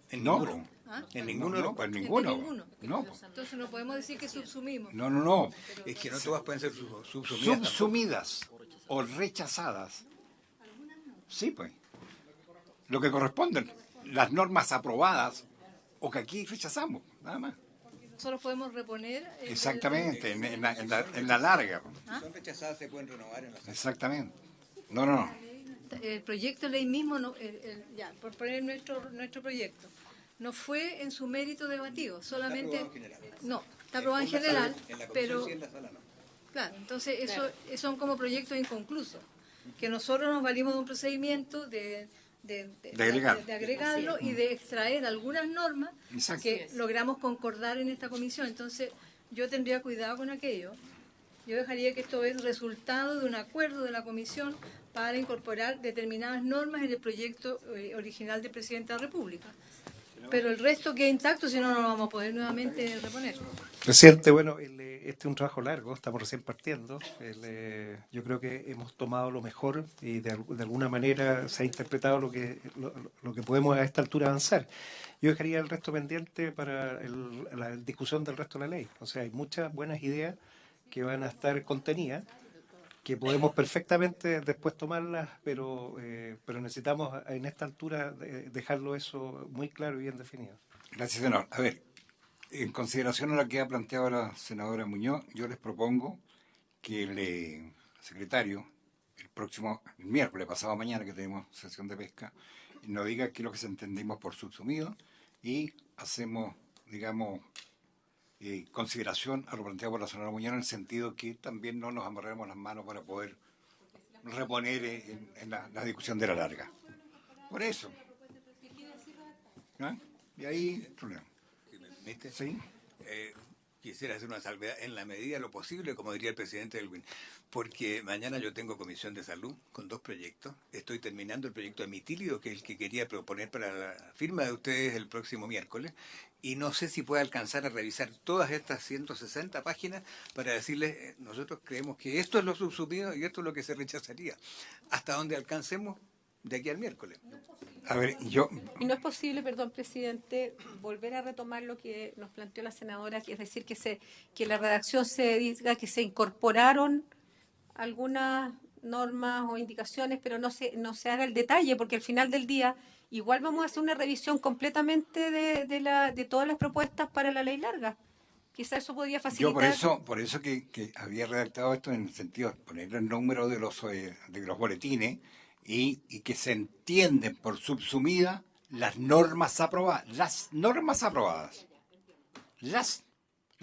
S2: En
S1: No,
S2: ninguno.
S3: ¿Ah?
S2: En ninguno de los
S1: pues
S2: cuatro.
S1: ninguno.
S3: En ninguno.
S1: No, pues.
S3: Entonces no podemos decir que subsumimos.
S1: No.
S2: Es que no todas pueden ser subsumidas. tampoco.
S1: Subsumidas o rechazadas. Sí, pues. Lo que corresponden. Las normas aprobadas o que aquí rechazamos, nada más.
S3: Nosotros podemos reponer.
S1: Exactamente, en la larga.
S2: Si son rechazadas se pueden renovar en la sala.
S1: Exactamente. No.
S3: El proyecto de ley mismo, ya, por poner nuestro proyecto, no fue en su mérito debatido, solamente.
S2: aprobado en general.
S3: No, está aprobado en general,
S2: En la comisión
S3: pero.
S2: sí, en la sala no.
S3: Claro, entonces eso son como proyectos inconclusos, que nosotros nos valimos de un procedimiento de agregarlo y de extraer algunas normas
S1: Exacto.
S3: que logramos concordar en esta comisión. Entonces yo tendría cuidado con aquello. Yo dejaría que esto es resultado de un acuerdo de la comisión para incorporar determinadas normas en el proyecto original del presidente de la República. Pero el resto queda intacto, si no, no lo vamos a poder nuevamente reponer.
S10: Presidente, bueno, este es un trabajo largo, estamos recién partiendo. Yo creo que hemos tomado lo mejor y de alguna manera se ha interpretado lo que podemos a esta altura avanzar. Yo dejaría el resto pendiente para la discusión del resto de la ley. O sea, hay muchas buenas ideas que van a estar contenidas, que podemos perfectamente después tomarlas, pero necesitamos en esta altura dejarlo eso muy claro y bien definido.
S1: Gracias, senador. A ver, en consideración a lo que ha planteado la senadora Muñoz, yo les propongo que el secretario, el miércoles, pasado mañana, que tenemos sesión de pesca, nos diga qué es lo que entendimos por subsumido y hacemos, digamos, consideración a lo planteado por la senadora Muñoz en el sentido que también no nos amarremos las manos para poder reponer en la discusión de la larga. Por eso. ¿Ah? Y ahí el problema.
S2: Si me permite,
S1: ¿Sí?
S2: quisiera hacer una salvedad en la medida de lo posible, como diría el presidente Elwin, porque mañana yo tengo comisión de salud con 2 proyectos. Estoy terminando el proyecto de mitílido, que es el que quería proponer para la firma de ustedes el próximo miércoles, y no sé si puedo alcanzar a revisar todas estas 160 páginas para decirles, nosotros creemos que esto es lo subsumido y esto es lo que se rechazaría, hasta donde alcancemos de aquí al miércoles.
S1: A ver,
S5: Y no es posible, perdón, presidente, volver a retomar lo que nos planteó la senadora, que es decir, que la redacción se diga que se incorporaron algunas normas o indicaciones, pero no se haga el detalle, porque al final del día igual vamos a hacer una revisión completamente de todas las propuestas para la ley larga. Quizá eso podría facilitar.
S1: Yo por eso que había redactado esto en el sentido de poner el número de los boletines y que se entienden por subsumida las normas aprobadas. Las normas aprobadas. Las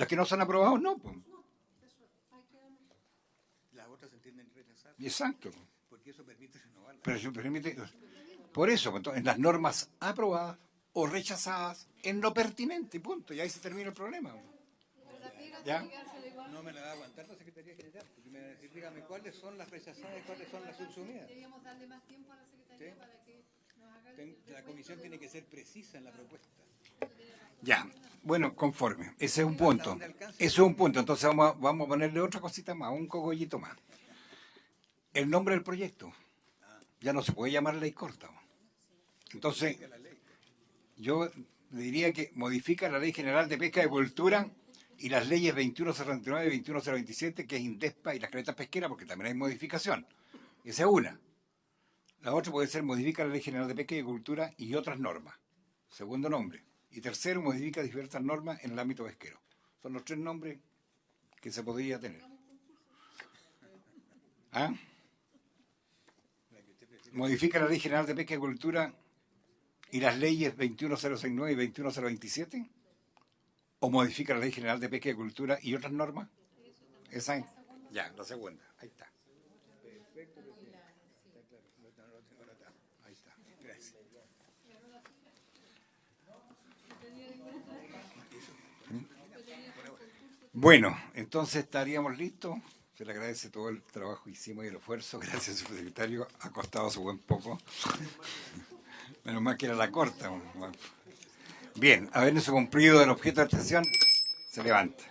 S1: que no se han aprobado, no. Pues.
S2: Las otras se entienden rechazadas.
S1: Exacto.
S2: Porque eso permite renovarlas.
S1: Pero eso permite, por eso, entonces, en las normas aprobadas o rechazadas en lo pertinente, punto. Y ahí se termina el problema. ¿Ya?
S2: No me la va a aguantar la Secretaría General, porque me va a decir, dígame cuáles son las rechazadas y cuáles son las subsumidas.
S3: Deberíamos darle más tiempo a la Secretaría para que nos haga
S2: La comisión tiene que ser precisa en la propuesta.
S1: Ya. Bueno, conforme. Ese es un punto. Ese es un punto. Entonces vamos a ponerle otra cosita más, un cogollito más. El nombre del proyecto. Ya no se puede llamar ley corta. Entonces, yo diría que modifica la Ley General de Pesca y Cultura y las leyes 2109 y 21027, que es INDESPA y las caretas pesqueras, porque también hay modificación. Esa es una. La otra puede ser modifica la Ley General de Pesca y Cultura y otras normas. Segundo nombre. Y tercero, modifica diversas normas en el ámbito pesquero. Son los 3 nombres que se podría tener. ¿Ah? Modifica la Ley General de Pesca y Cultura y las leyes 21069 y 21027, o modifica la Ley General de Pesca y Cultura y otras normas. Esa es. Ya, la segunda. Ahí está. Ahí está.
S2: Gracias.
S1: Bueno, entonces estaríamos listos. Se le agradece todo el trabajo que hicimos y el esfuerzo. Gracias, subsecretario. Ha costado su buen poco. Menos mal que era la corta. Bien, habiéndose cumplido el objeto de la sesión, se levanta.